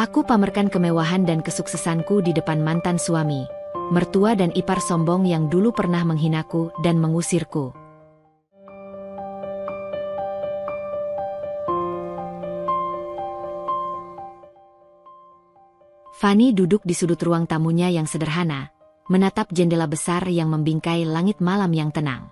Aku pamerkan kemewahan dan kesuksesanku di depan mantan suami, mertua dan ipar sombong yang dulu pernah menghinaku dan mengusirku. Fanny duduk di sudut ruang tamunya yang sederhana, menatap jendela besar yang membingkai langit malam yang tenang.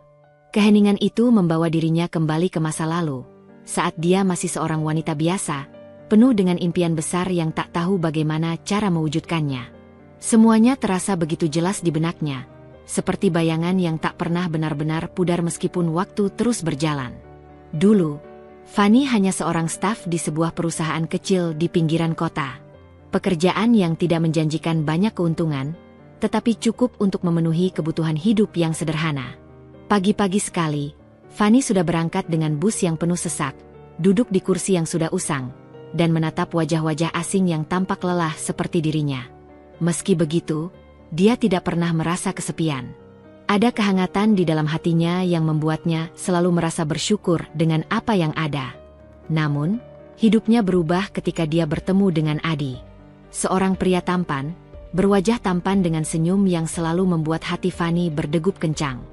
Keheningan itu membawa dirinya kembali ke masa lalu, saat dia masih seorang wanita biasa, penuh dengan impian besar yang tak tahu bagaimana cara mewujudkannya. Semuanya terasa begitu jelas di benaknya, seperti bayangan yang tak pernah benar-benar pudar meskipun waktu terus berjalan. Dulu, Fanny hanya seorang staf di sebuah perusahaan kecil di pinggiran kota. Pekerjaan yang tidak menjanjikan banyak keuntungan, tetapi cukup untuk memenuhi kebutuhan hidup yang sederhana. Pagi-pagi sekali, Fanny sudah berangkat dengan bus yang penuh sesak, duduk di kursi yang sudah usang, dan menatap wajah-wajah asing yang tampak lelah seperti dirinya. Meski begitu, dia tidak pernah merasa kesepian. Ada kehangatan di dalam hatinya yang membuatnya selalu merasa bersyukur dengan apa yang ada. Namun, hidupnya berubah ketika dia bertemu dengan Adi. Seorang pria tampan, berwajah tampan dengan senyum yang selalu membuat hati Fanny berdegup kencang.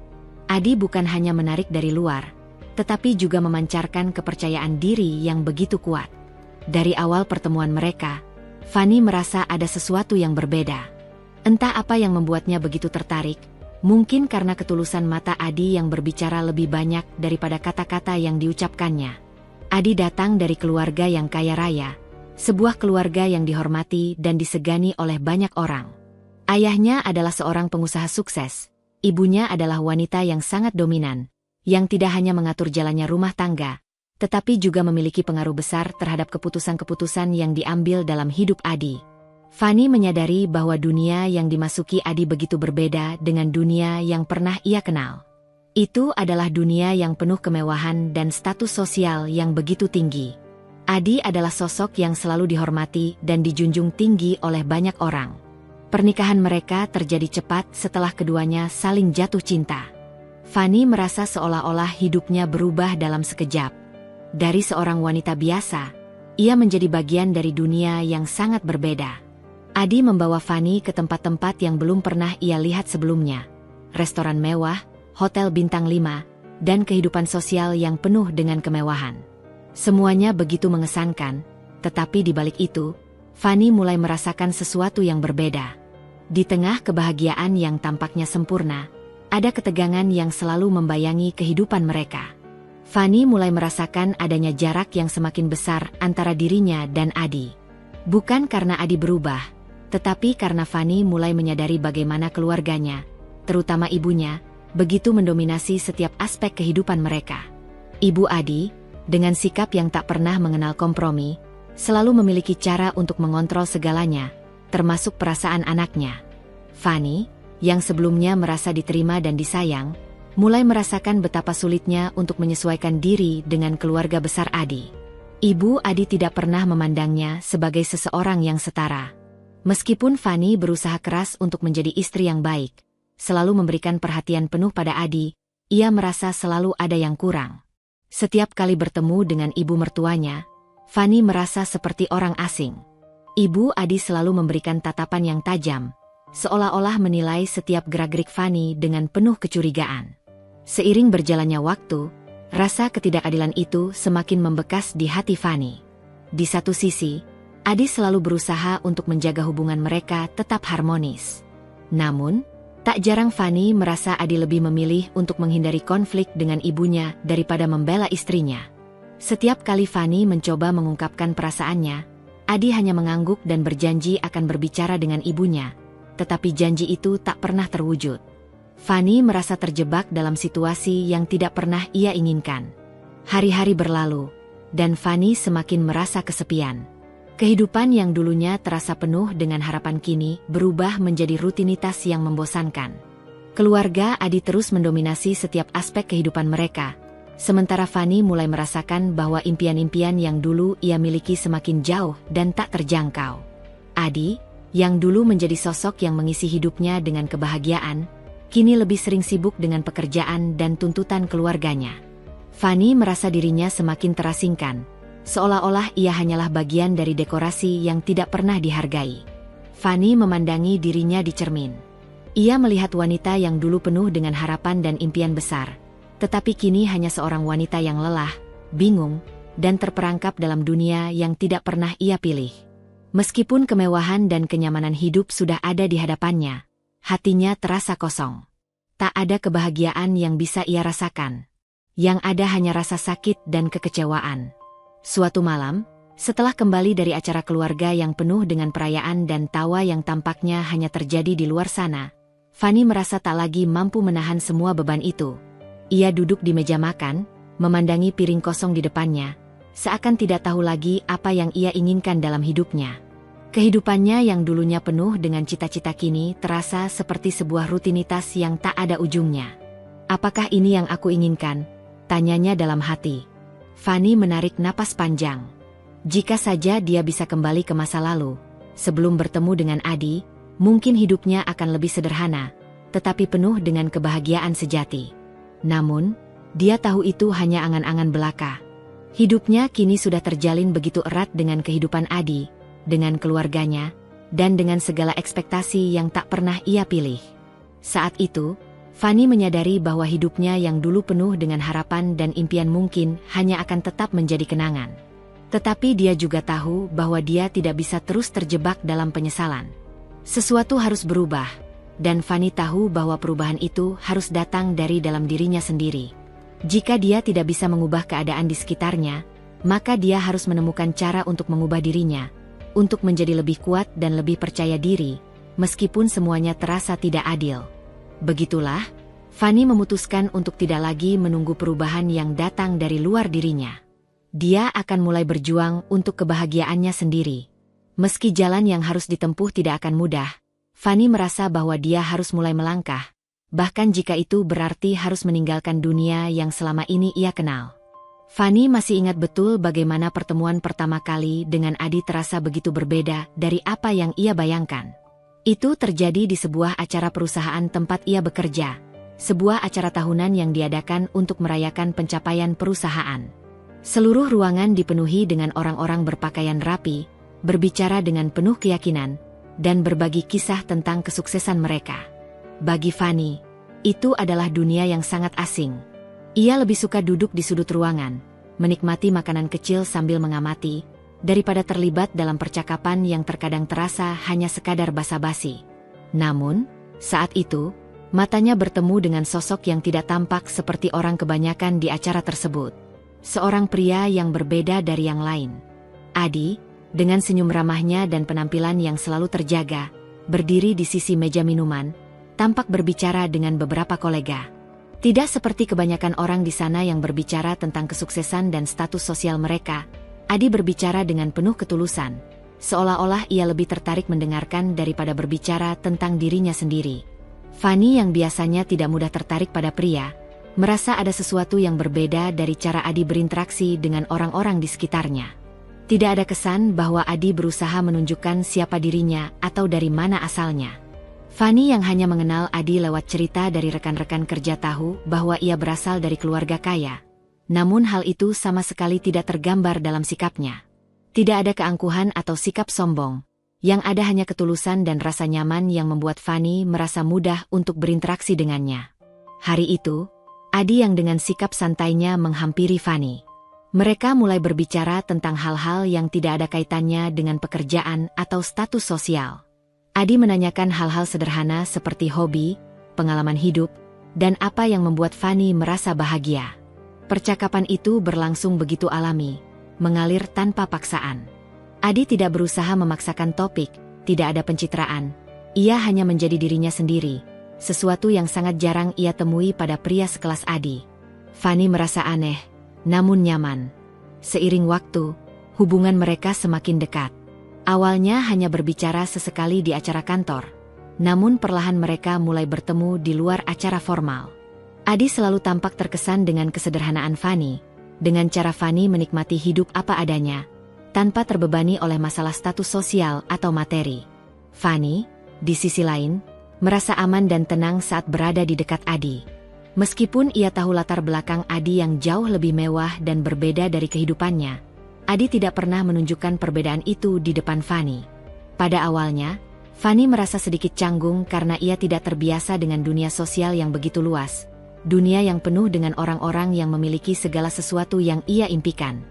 Adi bukan hanya menarik dari luar, tetapi juga memancarkan kepercayaan diri yang begitu kuat. Dari awal pertemuan mereka, Fanny merasa ada sesuatu yang berbeda. Entah apa yang membuatnya begitu tertarik, mungkin karena ketulusan mata Adi yang berbicara lebih banyak daripada kata-kata yang diucapkannya. Adi datang dari keluarga yang kaya raya, sebuah keluarga yang dihormati dan disegani oleh banyak orang. Ayahnya adalah seorang pengusaha sukses, ibunya adalah wanita yang sangat dominan, yang tidak hanya mengatur jalannya rumah tangga, tetapi juga memiliki pengaruh besar terhadap keputusan-keputusan yang diambil dalam hidup Adi. Fanny menyadari bahwa dunia yang dimasuki Adi begitu berbeda dengan dunia yang pernah ia kenal. Itu adalah dunia yang penuh kemewahan dan status sosial yang begitu tinggi. Adi adalah sosok yang selalu dihormati dan dijunjung tinggi oleh banyak orang. Pernikahan mereka terjadi cepat setelah keduanya saling jatuh cinta. Fanny merasa seolah-olah hidupnya berubah dalam sekejap. Dari seorang wanita biasa, ia menjadi bagian dari dunia yang sangat berbeda. Adi membawa Fanny ke tempat-tempat yang belum pernah ia lihat sebelumnya. Restoran mewah, hotel bintang 5, dan kehidupan sosial yang penuh dengan kemewahan. Semuanya begitu mengesankan, tetapi di balik itu, Fanny mulai merasakan sesuatu yang berbeda. Di tengah kebahagiaan yang tampaknya sempurna, ada ketegangan yang selalu membayangi kehidupan mereka. Fanny mulai merasakan adanya jarak yang semakin besar antara dirinya dan Adi. Bukan karena Adi berubah, tetapi karena Fanny mulai menyadari bagaimana keluarganya, terutama ibunya, begitu mendominasi setiap aspek kehidupan mereka. Ibu Adi, dengan sikap yang tak pernah mengenal kompromi, selalu memiliki cara untuk mengontrol segalanya, termasuk perasaan anaknya. Fanny, yang sebelumnya merasa diterima dan disayang, mulai merasakan betapa sulitnya untuk menyesuaikan diri dengan keluarga besar Adi. Ibu Adi tidak pernah memandangnya sebagai seseorang yang setara. Meskipun Fanny berusaha keras untuk menjadi istri yang baik, selalu memberikan perhatian penuh pada Adi, ia merasa selalu ada yang kurang. Setiap kali bertemu dengan ibu mertuanya, Fanny merasa seperti orang asing. Ibu Adi selalu memberikan tatapan yang tajam, seolah-olah menilai setiap gerak-gerik Fanny dengan penuh kecurigaan. Seiring berjalannya waktu, rasa ketidakadilan itu semakin membekas di hati Fanny. Di satu sisi, Adi selalu berusaha untuk menjaga hubungan mereka tetap harmonis. Namun, tak jarang Fanny merasa Adi lebih memilih untuk menghindari konflik dengan ibunya daripada membela istrinya. Setiap kali Fanny mencoba mengungkapkan perasaannya, Adi hanya mengangguk dan berjanji akan berbicara dengan ibunya, tetapi janji itu tak pernah terwujud. Fanny merasa terjebak dalam situasi yang tidak pernah ia inginkan. Hari-hari berlalu, dan Fanny semakin merasa kesepian. Kehidupan yang dulunya terasa penuh dengan harapan kini berubah menjadi rutinitas yang membosankan. Keluarga Adi terus mendominasi setiap aspek kehidupan mereka, sementara Fanny mulai merasakan bahwa impian-impian yang dulu ia miliki semakin jauh dan tak terjangkau. Adi, yang dulu menjadi sosok yang mengisi hidupnya dengan kebahagiaan, kini lebih sering sibuk dengan pekerjaan dan tuntutan keluarganya. Fanny merasa dirinya semakin terasingkan, seolah-olah ia hanyalah bagian dari dekorasi yang tidak pernah dihargai. Fanny memandangi dirinya di cermin. Ia melihat wanita yang dulu penuh dengan harapan dan impian besar, tetapi kini hanya seorang wanita yang lelah, bingung, dan terperangkap dalam dunia yang tidak pernah ia pilih. Meskipun kemewahan dan kenyamanan hidup sudah ada di hadapannya, hatinya terasa kosong. Tak ada kebahagiaan yang bisa ia rasakan. Yang ada hanya rasa sakit dan kekecewaan. Suatu malam, setelah kembali dari acara keluarga yang penuh dengan perayaan dan tawa yang tampaknya hanya terjadi di luar sana, Fanny merasa tak lagi mampu menahan semua beban itu. Ia duduk di meja makan, memandangi piring kosong di depannya, seakan tidak tahu lagi apa yang ia inginkan dalam hidupnya. Kehidupannya yang dulunya penuh dengan cita-cita kini terasa seperti sebuah rutinitas yang tak ada ujungnya. Apakah ini yang aku inginkan? Tanyanya dalam hati. Fanny menarik napas panjang. Jika saja dia bisa kembali ke masa lalu, sebelum bertemu dengan Adi, mungkin hidupnya akan lebih sederhana, tetapi penuh dengan kebahagiaan sejati. Namun, dia tahu itu hanya angan-angan belaka. Hidupnya kini sudah terjalin begitu erat dengan kehidupan Adi, dengan keluarganya, dan dengan segala ekspektasi yang tak pernah ia pilih. Saat itu, Fanny menyadari bahwa hidupnya yang dulu penuh dengan harapan dan impian mungkin hanya akan tetap menjadi kenangan. Tetapi dia juga tahu bahwa dia tidak bisa terus terjebak dalam penyesalan. Sesuatu harus berubah, dan Fanny tahu bahwa perubahan itu harus datang dari dalam dirinya sendiri. Jika dia tidak bisa mengubah keadaan di sekitarnya, maka dia harus menemukan cara untuk mengubah dirinya, untuk menjadi lebih kuat dan lebih percaya diri, meskipun semuanya terasa tidak adil. Begitulah, Fanny memutuskan untuk tidak lagi menunggu perubahan yang datang dari luar dirinya. Dia akan mulai berjuang untuk kebahagiaannya sendiri. Meski jalan yang harus ditempuh tidak akan mudah, Fanny merasa bahwa dia harus mulai melangkah, bahkan jika itu berarti harus meninggalkan dunia yang selama ini ia kenal. Fanny masih ingat betul bagaimana pertemuan pertama kali dengan Adi terasa begitu berbeda dari apa yang ia bayangkan. Itu terjadi di sebuah acara perusahaan tempat ia bekerja, sebuah acara tahunan yang diadakan untuk merayakan pencapaian perusahaan. Seluruh ruangan dipenuhi dengan orang-orang berpakaian rapi, berbicara dengan penuh keyakinan, dan berbagi kisah tentang kesuksesan mereka. Bagi Fanny, itu adalah dunia yang sangat asing. Ia lebih suka duduk di sudut ruangan, menikmati makanan kecil sambil mengamati, daripada terlibat dalam percakapan yang terkadang terasa hanya sekadar basa-basi. Namun, saat itu, matanya bertemu dengan sosok yang tidak tampak seperti orang kebanyakan di acara tersebut. Seorang pria yang berbeda dari yang lain. Adi, dengan senyum ramahnya dan penampilan yang selalu terjaga, berdiri di sisi meja minuman, tampak berbicara dengan beberapa kolega. Tidak seperti kebanyakan orang di sana yang berbicara tentang kesuksesan dan status sosial mereka, Adi berbicara dengan penuh ketulusan, seolah-olah ia lebih tertarik mendengarkan daripada berbicara tentang dirinya sendiri. Fanny yang biasanya tidak mudah tertarik pada pria, merasa ada sesuatu yang berbeda dari cara Adi berinteraksi dengan orang-orang di sekitarnya. Tidak ada kesan bahwa Adi berusaha menunjukkan siapa dirinya atau dari mana asalnya. Fanny yang hanya mengenal Adi lewat cerita dari rekan-rekan kerja tahu bahwa ia berasal dari keluarga kaya. Namun hal itu sama sekali tidak tergambar dalam sikapnya. Tidak ada keangkuhan atau sikap sombong. Yang ada hanya ketulusan dan rasa nyaman yang membuat Fanny merasa mudah untuk berinteraksi dengannya. Hari itu, Adi yang dengan sikap santainya menghampiri Fanny. Mereka mulai berbicara tentang hal-hal yang tidak ada kaitannya dengan pekerjaan atau status sosial. Adi menanyakan hal-hal sederhana seperti hobi, pengalaman hidup, dan apa yang membuat Fanny merasa bahagia. Percakapan itu berlangsung begitu alami, mengalir tanpa paksaan. Adi tidak berusaha memaksakan topik, tidak ada pencitraan. Ia hanya menjadi dirinya sendiri, sesuatu yang sangat jarang ia temui pada pria sekelas Adi. Fanny merasa aneh, namun nyaman. Seiring waktu, hubungan mereka semakin dekat. Awalnya hanya berbicara sesekali di acara kantor, namun perlahan mereka mulai bertemu di luar acara formal. Adi selalu tampak terkesan dengan kesederhanaan Fanny, dengan cara Fanny menikmati hidup apa adanya, tanpa terbebani oleh masalah status sosial atau materi. Fanny, di sisi lain, merasa aman dan tenang saat berada di dekat Adi. Meskipun ia tahu latar belakang Adi yang jauh lebih mewah dan berbeda dari kehidupannya, Adi tidak pernah menunjukkan perbedaan itu di depan Fanny. Pada awalnya, Fanny merasa sedikit canggung karena ia tidak terbiasa dengan dunia sosial yang begitu luas. Dunia yang penuh dengan orang-orang yang memiliki segala sesuatu yang ia impikan.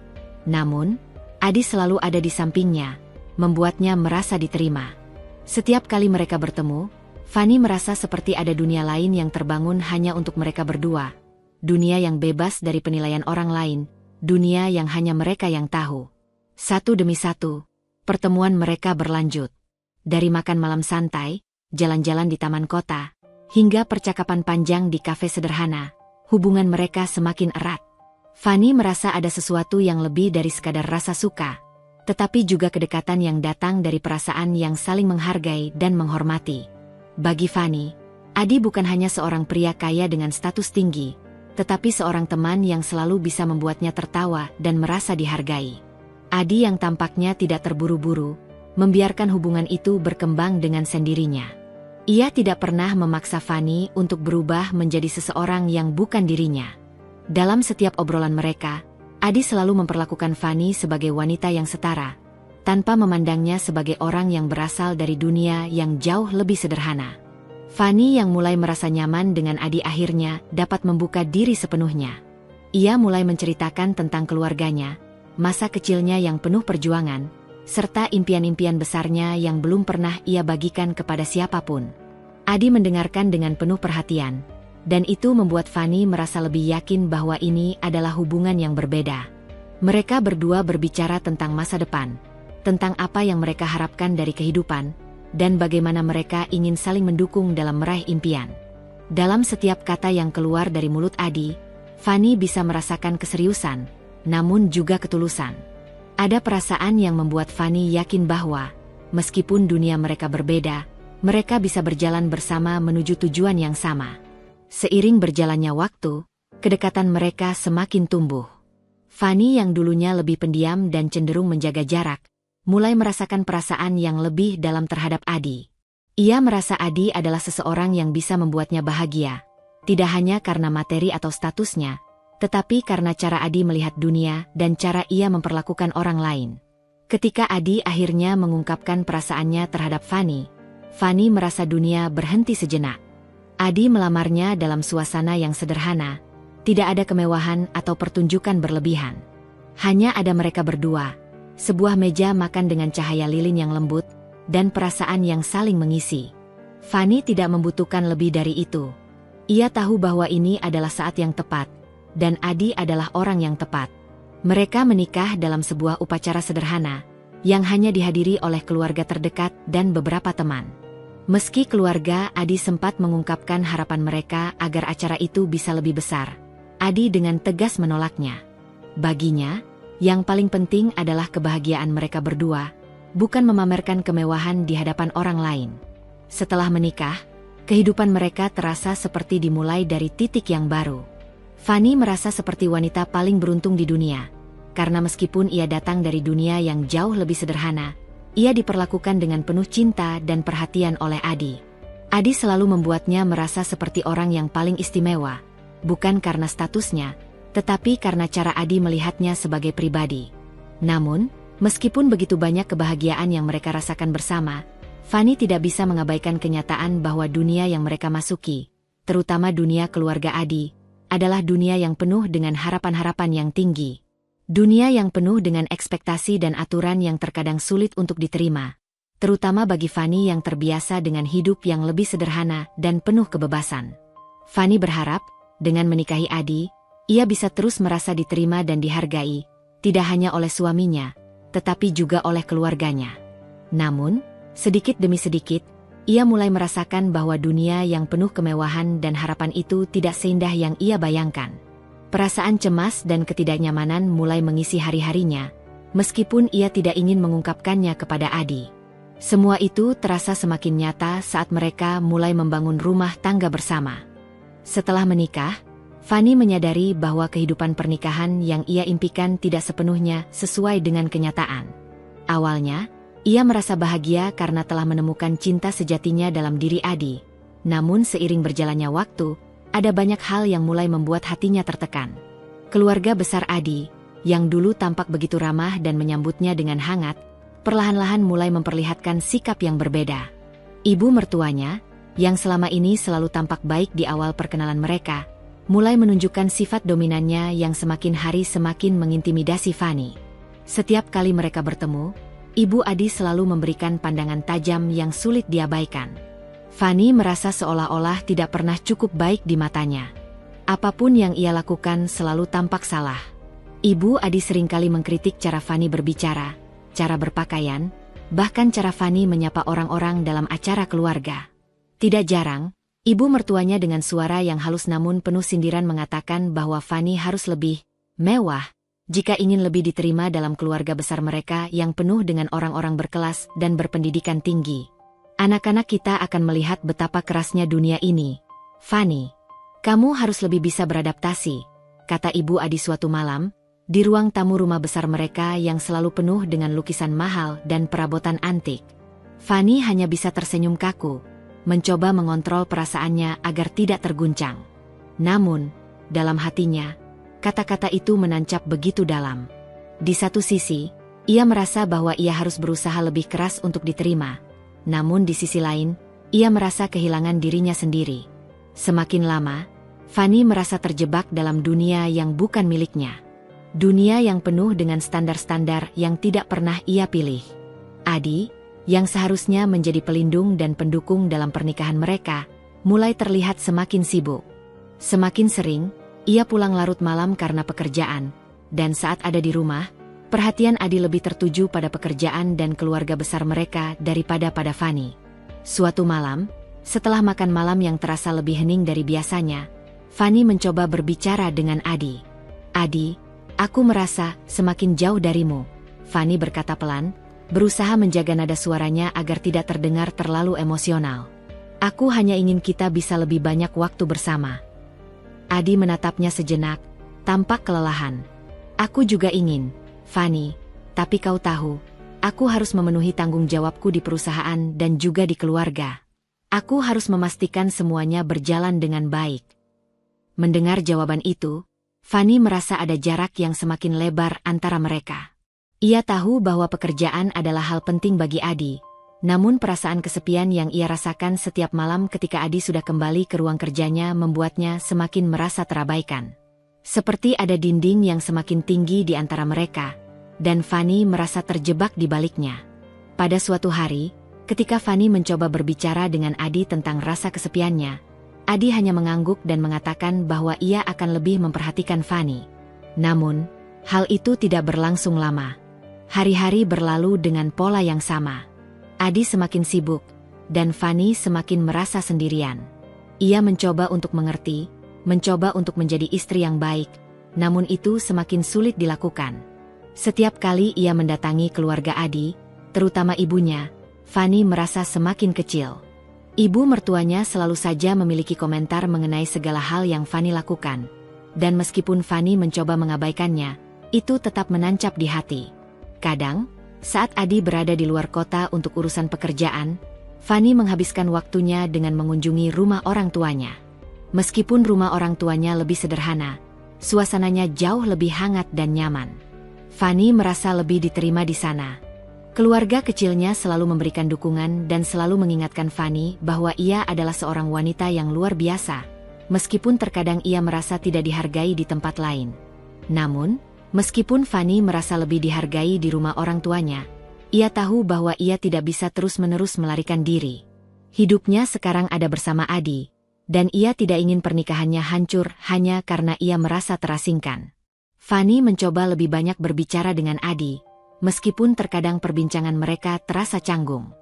Namun, Adi selalu ada di sampingnya, membuatnya merasa diterima. Setiap kali mereka bertemu, Fanny merasa seperti ada dunia lain yang terbangun hanya untuk mereka berdua. Dunia yang bebas dari penilaian orang lain, dunia yang hanya mereka yang tahu. Satu demi satu, pertemuan mereka berlanjut. Dari makan malam santai, jalan-jalan di taman kota, hingga percakapan panjang di kafe sederhana, hubungan mereka semakin erat. Fanny merasa ada sesuatu yang lebih dari sekadar rasa suka, tetapi juga kedekatan yang datang dari perasaan yang saling menghargai dan menghormati. Bagi Fanny, Adi bukan hanya seorang pria kaya dengan status tinggi, tetapi seorang teman yang selalu bisa membuatnya tertawa dan merasa dihargai. Adi yang tampaknya tidak terburu-buru, membiarkan hubungan itu berkembang dengan sendirinya. Ia tidak pernah memaksa Fanny untuk berubah menjadi seseorang yang bukan dirinya. Dalam setiap obrolan mereka, Adi selalu memperlakukan Fanny sebagai wanita yang setara, tanpa memandangnya sebagai orang yang berasal dari dunia yang jauh lebih sederhana. Fanny yang mulai merasa nyaman dengan Adi akhirnya dapat membuka diri sepenuhnya. Ia mulai menceritakan tentang keluarganya, masa kecilnya yang penuh perjuangan, serta impian-impian besarnya yang belum pernah ia bagikan kepada siapapun. Adi mendengarkan dengan penuh perhatian, dan itu membuat Fanny merasa lebih yakin bahwa ini adalah hubungan yang berbeda. Mereka berdua berbicara tentang masa depan, tentang apa yang mereka harapkan dari kehidupan, dan bagaimana mereka ingin saling mendukung dalam meraih impian. Dalam setiap kata yang keluar dari mulut Adi, Fanny bisa merasakan keseriusan, namun juga ketulusan. Ada perasaan yang membuat Fanny yakin bahwa, meskipun dunia mereka berbeda, mereka bisa berjalan bersama menuju tujuan yang sama. Seiring berjalannya waktu, kedekatan mereka semakin tumbuh. Fanny yang dulunya lebih pendiam dan cenderung menjaga jarak, mulai merasakan perasaan yang lebih dalam terhadap Adi. Ia merasa Adi adalah seseorang yang bisa membuatnya bahagia, tidak hanya karena materi atau statusnya, tetapi karena cara Adi melihat dunia dan cara ia memperlakukan orang lain. Ketika Adi akhirnya mengungkapkan perasaannya terhadap Fanny, Fanny merasa dunia berhenti sejenak. Adi melamarnya dalam suasana yang sederhana, tidak ada kemewahan atau pertunjukan berlebihan. Hanya ada mereka berdua, sebuah meja makan dengan cahaya lilin yang lembut, dan perasaan yang saling mengisi. Fanny tidak membutuhkan lebih dari itu. Ia tahu bahwa ini adalah saat yang tepat, dan Adi adalah orang yang tepat. Mereka menikah dalam sebuah upacara sederhana, yang hanya dihadiri oleh keluarga terdekat dan beberapa teman. Meski keluarga Adi sempat mengungkapkan harapan mereka agar acara itu bisa lebih besar, Adi dengan tegas menolaknya. Baginya, yang paling penting adalah kebahagiaan mereka berdua, bukan memamerkan kemewahan di hadapan orang lain. Setelah menikah, kehidupan mereka terasa seperti dimulai dari titik yang baru. Fanny merasa seperti wanita paling beruntung di dunia, karena meskipun ia datang dari dunia yang jauh lebih sederhana, ia diperlakukan dengan penuh cinta dan perhatian oleh Adi. Adi selalu membuatnya merasa seperti orang yang paling istimewa, bukan karena statusnya, tetapi karena cara Adi melihatnya sebagai pribadi. Namun, meskipun begitu banyak kebahagiaan yang mereka rasakan bersama, Fanny tidak bisa mengabaikan kenyataan bahwa dunia yang mereka masuki, terutama dunia keluarga Adi, adalah dunia yang penuh dengan harapan-harapan yang tinggi. Dunia yang penuh dengan ekspektasi dan aturan yang terkadang sulit untuk diterima, terutama bagi Fanny yang terbiasa dengan hidup yang lebih sederhana dan penuh kebebasan. Fanny berharap, dengan menikahi Adi, ia bisa terus merasa diterima dan dihargai, tidak hanya oleh suaminya, tetapi juga oleh keluarganya. Namun, sedikit demi sedikit, ia mulai merasakan bahwa dunia yang penuh kemewahan dan harapan itu tidak seindah yang ia bayangkan. Perasaan cemas dan ketidaknyamanan mulai mengisi hari-harinya, meskipun ia tidak ingin mengungkapkannya kepada Adi. Semua itu terasa semakin nyata saat mereka mulai membangun rumah tangga bersama. Setelah menikah, Fanny menyadari bahwa kehidupan pernikahan yang ia impikan tidak sepenuhnya sesuai dengan kenyataan. Awalnya, ia merasa bahagia karena telah menemukan cinta sejatinya dalam diri Adi. Namun seiring berjalannya waktu, ada banyak hal yang mulai membuat hatinya tertekan. Keluarga besar Adi, yang dulu tampak begitu ramah dan menyambutnya dengan hangat, perlahan-lahan mulai memperlihatkan sikap yang berbeda. Ibu mertuanya, yang selama ini selalu tampak baik di awal perkenalan mereka, mulai menunjukkan sifat dominannya yang semakin hari semakin mengintimidasi Fanny. Setiap kali mereka bertemu, Ibu Adi selalu memberikan pandangan tajam yang sulit diabaikan. Fanny merasa seolah-olah tidak pernah cukup baik di matanya. Apapun yang ia lakukan selalu tampak salah. Ibu Adi seringkali mengkritik cara Fanny berbicara, cara berpakaian, bahkan cara Fanny menyapa orang-orang dalam acara keluarga. Tidak jarang, ibu mertuanya dengan suara yang halus namun penuh sindiran mengatakan bahwa Fanny harus lebih mewah jika ingin lebih diterima dalam keluarga besar mereka yang penuh dengan orang-orang berkelas dan berpendidikan tinggi. Anak-anak kita akan melihat betapa kerasnya dunia ini. Fanny, kamu harus lebih bisa beradaptasi, kata Ibu Adi suatu malam, di ruang tamu rumah besar mereka yang selalu penuh dengan lukisan mahal dan perabotan antik. Fanny hanya bisa tersenyum kaku, mencoba mengontrol perasaannya agar tidak terguncang. Namun, dalam hatinya, kata-kata itu menancap begitu dalam. Di satu sisi, ia merasa bahwa ia harus berusaha lebih keras untuk diterima. Namun di sisi lain, ia merasa kehilangan dirinya sendiri. Semakin lama, Fanny merasa terjebak dalam dunia yang bukan miliknya. Dunia yang penuh dengan standar-standar yang tidak pernah ia pilih. Adi, yang seharusnya menjadi pelindung dan pendukung dalam pernikahan mereka, mulai terlihat semakin sibuk. Semakin sering, ia pulang larut malam karena pekerjaan, dan saat ada di rumah, perhatian Adi lebih tertuju pada pekerjaan dan keluarga besar mereka daripada pada Fanny. Suatu malam, setelah makan malam yang terasa lebih hening dari biasanya, Fanny mencoba berbicara dengan Adi. "Adi, aku merasa semakin jauh darimu," Fanny berkata pelan, berusaha menjaga nada suaranya agar tidak terdengar terlalu emosional. "Aku hanya ingin kita bisa lebih banyak waktu bersama." Adi menatapnya sejenak, tampak kelelahan. "Aku juga ingin, Fanny, tapi kau tahu, aku harus memenuhi tanggung jawabku di perusahaan dan juga di keluarga. Aku harus memastikan semuanya berjalan dengan baik." Mendengar jawaban itu, Fanny merasa ada jarak yang semakin lebar antara mereka. Ia tahu bahwa pekerjaan adalah hal penting bagi Adi, namun perasaan kesepian yang ia rasakan setiap malam ketika Adi sudah kembali ke ruang kerjanya membuatnya semakin merasa terabaikan. Seperti ada dinding yang semakin tinggi di antara mereka, dan Fanny merasa terjebak di baliknya. Pada suatu hari, ketika Fanny mencoba berbicara dengan Adi tentang rasa kesepiannya, Adi hanya mengangguk dan mengatakan bahwa ia akan lebih memperhatikan Fanny. Namun, hal itu tidak berlangsung lama. Hari-hari berlalu dengan pola yang sama. Adi semakin sibuk, dan Fanny semakin merasa sendirian. Ia mencoba untuk mengerti, mencoba untuk menjadi istri yang baik, namun itu semakin sulit dilakukan. Setiap kali ia mendatangi keluarga Adi, terutama ibunya, Fanny merasa semakin kecil. Ibu mertuanya selalu saja memiliki komentar mengenai segala hal yang Fanny lakukan, dan meskipun Fanny mencoba mengabaikannya, itu tetap menancap di hati. Kadang, saat Adi berada di luar kota untuk urusan pekerjaan, Fanny menghabiskan waktunya dengan mengunjungi rumah orang tuanya. Meskipun rumah orang tuanya lebih sederhana, suasananya jauh lebih hangat dan nyaman. Fanny merasa lebih diterima di sana. Keluarga kecilnya selalu memberikan dukungan dan selalu mengingatkan Fanny bahwa ia adalah seorang wanita yang luar biasa, meskipun terkadang ia merasa tidak dihargai di tempat lain. Namun, meskipun Fanny merasa lebih dihargai di rumah orang tuanya, ia tahu bahwa ia tidak bisa terus-menerus melarikan diri. Hidupnya sekarang ada bersama Adi, dan ia tidak ingin pernikahannya hancur hanya karena ia merasa terasingkan. Fanny mencoba lebih banyak berbicara dengan Adi, meskipun terkadang perbincangan mereka terasa canggung.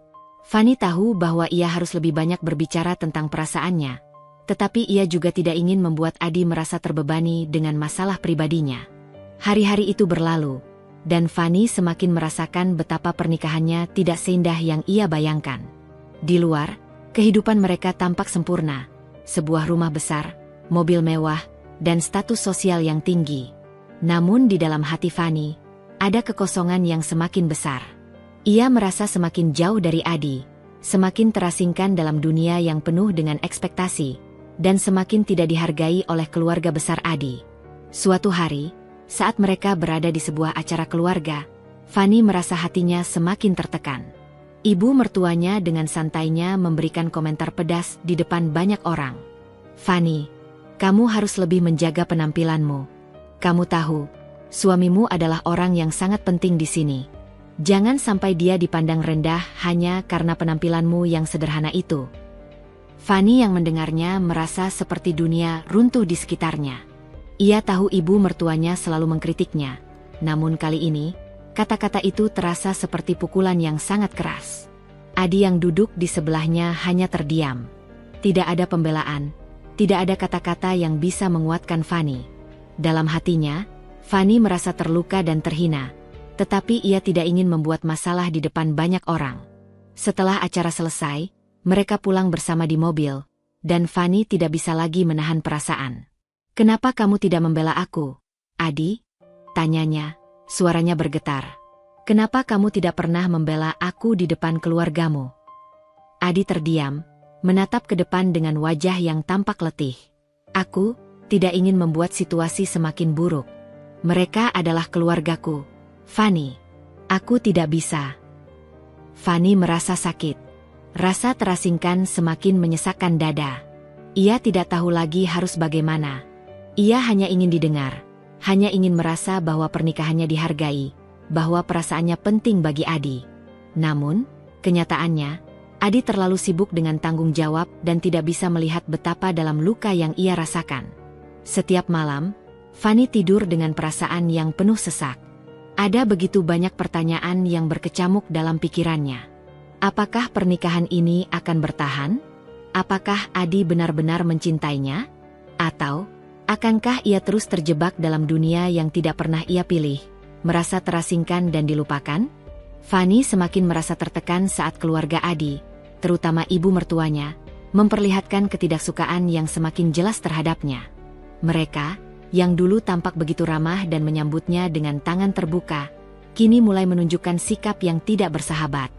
Fanny tahu bahwa ia harus lebih banyak berbicara tentang perasaannya, tetapi ia juga tidak ingin membuat Adi merasa terbebani dengan masalah pribadinya. Hari-hari itu berlalu, dan Fanny semakin merasakan betapa pernikahannya tidak seindah yang ia bayangkan. Di luar, kehidupan mereka tampak sempurna. Sebuah rumah besar, mobil mewah, dan status sosial yang tinggi. Namun di dalam hati Fanny, ada kekosongan yang semakin besar. Ia merasa semakin jauh dari Adi, semakin terasingkan dalam dunia yang penuh dengan ekspektasi, dan semakin tidak dihargai oleh keluarga besar Adi. Suatu hari, Saat mereka berada di sebuah acara keluarga, Fanny merasa hatinya semakin tertekan. Ibu mertuanya dengan santainya memberikan komentar pedas di depan banyak orang. "Fanny, kamu harus lebih menjaga penampilanmu. Kamu tahu, suamimu adalah orang yang sangat penting di sini. Jangan sampai dia dipandang rendah hanya karena penampilanmu yang sederhana itu." Fanny yang mendengarnya merasa seperti dunia runtuh di sekitarnya. Ia tahu ibu mertuanya selalu mengkritiknya, namun kali ini, kata-kata itu terasa seperti pukulan yang sangat keras. Adi yang duduk di sebelahnya hanya terdiam. Tidak ada pembelaan, tidak ada kata-kata yang bisa menguatkan Fanny. Dalam hatinya, Fanny merasa terluka dan terhina, tetapi ia tidak ingin membuat masalah di depan banyak orang. Setelah acara selesai, mereka pulang bersama di mobil, dan Fanny tidak bisa lagi menahan perasaan. "Kenapa kamu tidak membela aku, Adi?" tanyanya, suaranya bergetar. "Kenapa kamu tidak pernah membela aku di depan keluargamu?" Adi terdiam, menatap ke depan dengan wajah yang tampak letih. "Aku tidak ingin membuat situasi semakin buruk. Mereka adalah keluargaku, Fanny. Aku tidak bisa." Fanny merasa sakit. Rasa terasingkan semakin menyesakkan dada. Ia tidak tahu lagi harus bagaimana. Ia hanya ingin didengar, hanya ingin merasa bahwa pernikahannya dihargai, bahwa perasaannya penting bagi Adi. Namun, kenyataannya, Adi terlalu sibuk dengan tanggung jawab dan tidak bisa melihat betapa dalam luka yang ia rasakan. Setiap malam, Fanny tidur dengan perasaan yang penuh sesak. Ada begitu banyak pertanyaan yang berkecamuk dalam pikirannya. Apakah pernikahan ini akan bertahan? Apakah Adi benar-benar mencintainya? Atau akankah ia terus terjebak dalam dunia yang tidak pernah ia pilih, merasa terasingkan dan dilupakan? Fanny semakin merasa tertekan saat keluarga Adi, terutama ibu mertuanya, memperlihatkan ketidaksukaan yang semakin jelas terhadapnya. Mereka, yang dulu tampak begitu ramah dan menyambutnya dengan tangan terbuka, kini mulai menunjukkan sikap yang tidak bersahabat.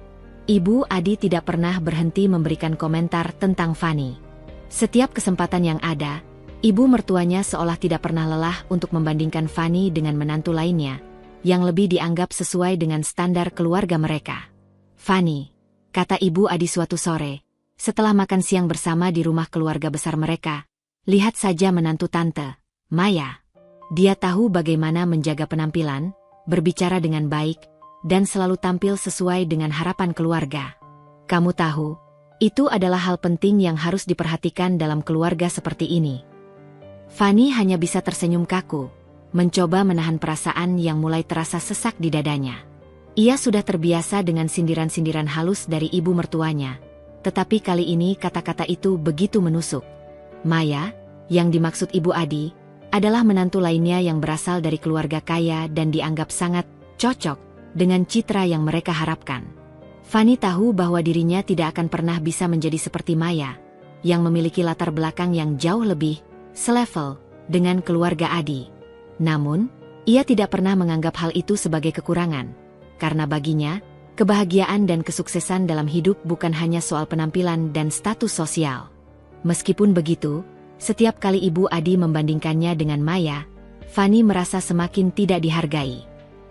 Ibu Adi tidak pernah berhenti memberikan komentar tentang Fanny. Setiap kesempatan yang ada, ibu mertuanya seolah tidak pernah lelah untuk membandingkan Fanny dengan menantu lainnya, yang lebih dianggap sesuai dengan standar keluarga mereka. "Fanny," kata ibu Adi suatu sore, setelah makan siang bersama di rumah keluarga besar mereka, "lihat saja menantu tante, Maya. Dia tahu bagaimana menjaga penampilan, berbicara dengan baik, dan selalu tampil sesuai dengan harapan keluarga. Kamu tahu, itu adalah hal penting yang harus diperhatikan dalam keluarga seperti ini." Fanny hanya bisa tersenyum kaku, mencoba menahan perasaan yang mulai terasa sesak di dadanya. Ia sudah terbiasa dengan sindiran-sindiran halus dari ibu mertuanya, tetapi kali ini kata-kata itu begitu menusuk. Maya, yang dimaksud ibu Adi, adalah menantu lainnya yang berasal dari keluarga kaya dan dianggap sangat cocok dengan citra yang mereka harapkan. Fanny tahu bahwa dirinya tidak akan pernah bisa menjadi seperti Maya, yang memiliki latar belakang yang jauh lebih selevel dengan keluarga Adi. Namun, ia tidak pernah menganggap hal itu sebagai kekurangan, karena baginya, kebahagiaan dan kesuksesan dalam hidup bukan hanya soal penampilan dan status sosial. Meskipun begitu, setiap kali ibu Adi membandingkannya dengan Maya, Fanny merasa semakin tidak dihargai.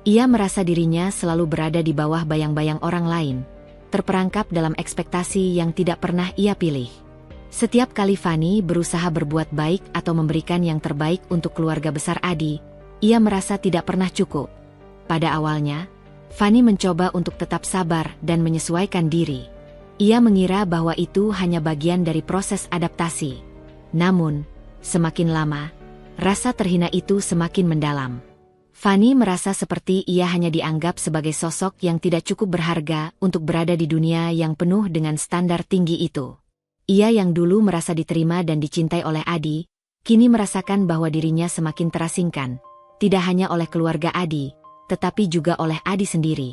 Ia merasa dirinya selalu berada di bawah bayang-bayang orang lain, terperangkap dalam ekspektasi yang tidak pernah ia pilih. Setiap kali Fanny berusaha berbuat baik atau memberikan yang terbaik untuk keluarga besar Adi, ia merasa tidak pernah cukup. Pada awalnya, Fanny mencoba untuk tetap sabar dan menyesuaikan diri. Ia mengira bahwa itu hanya bagian dari proses adaptasi. Namun, semakin lama, rasa terhina itu semakin mendalam. Fanny merasa seperti ia hanya dianggap sebagai sosok yang tidak cukup berharga untuk berada di dunia yang penuh dengan standar tinggi itu. Ia yang dulu merasa diterima dan dicintai oleh Adi, kini merasakan bahwa dirinya semakin terasingkan, tidak hanya oleh keluarga Adi, tetapi juga oleh Adi sendiri.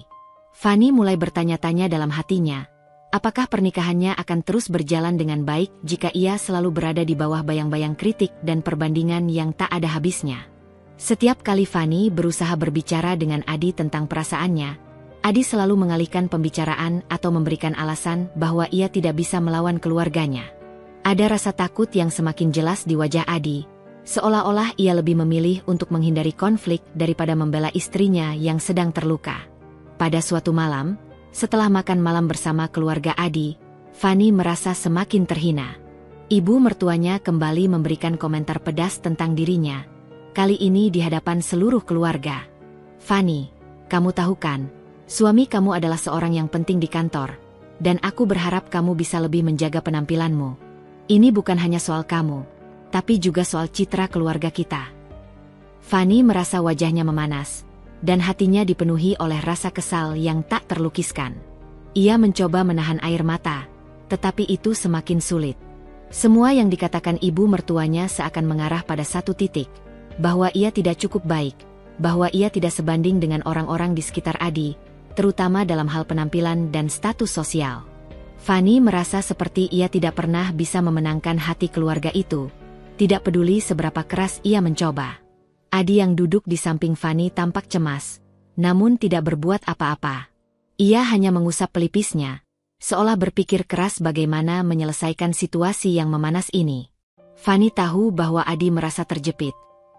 Fanny mulai bertanya-tanya dalam hatinya, apakah pernikahannya akan terus berjalan dengan baik jika ia selalu berada di bawah bayang-bayang kritik dan perbandingan yang tak ada habisnya. Setiap kali Fanny berusaha berbicara dengan Adi tentang perasaannya, Adi selalu mengalihkan pembicaraan atau memberikan alasan bahwa ia tidak bisa melawan keluarganya. Ada rasa takut yang semakin jelas di wajah Adi, Seolah-olah ia lebih memilih untuk menghindari konflik daripada membela istrinya yang sedang terluka. Pada suatu malam, setelah makan malam bersama keluarga Adi, Fani merasa semakin terhina. Ibu mertuanya kembali memberikan komentar pedas tentang dirinya, kali ini di hadapan seluruh keluarga. "Fani, kamu tahu kan, suami kamu adalah seorang yang penting di kantor, dan aku berharap kamu bisa lebih menjaga penampilanmu. Ini bukan hanya soal kamu, tapi juga soal citra keluarga kita." Fani merasa wajahnya memanas, dan hatinya dipenuhi oleh rasa kesal yang tak terlukiskan. Ia mencoba menahan air mata, tetapi itu semakin sulit. Semua yang dikatakan ibu mertuanya seakan mengarah pada satu titik, bahwa ia tidak cukup baik, bahwa ia tidak sebanding dengan orang-orang di sekitar Adi, terutama dalam hal penampilan dan status sosial. Fani merasa seperti ia tidak pernah bisa memenangkan hati keluarga itu, tidak peduli seberapa keras ia mencoba. Adi yang duduk di samping Fani tampak cemas, namun tidak berbuat apa-apa. Ia hanya mengusap pelipisnya, seolah berpikir keras bagaimana menyelesaikan situasi yang memanas ini. Fani tahu bahwa Adi merasa terjepit,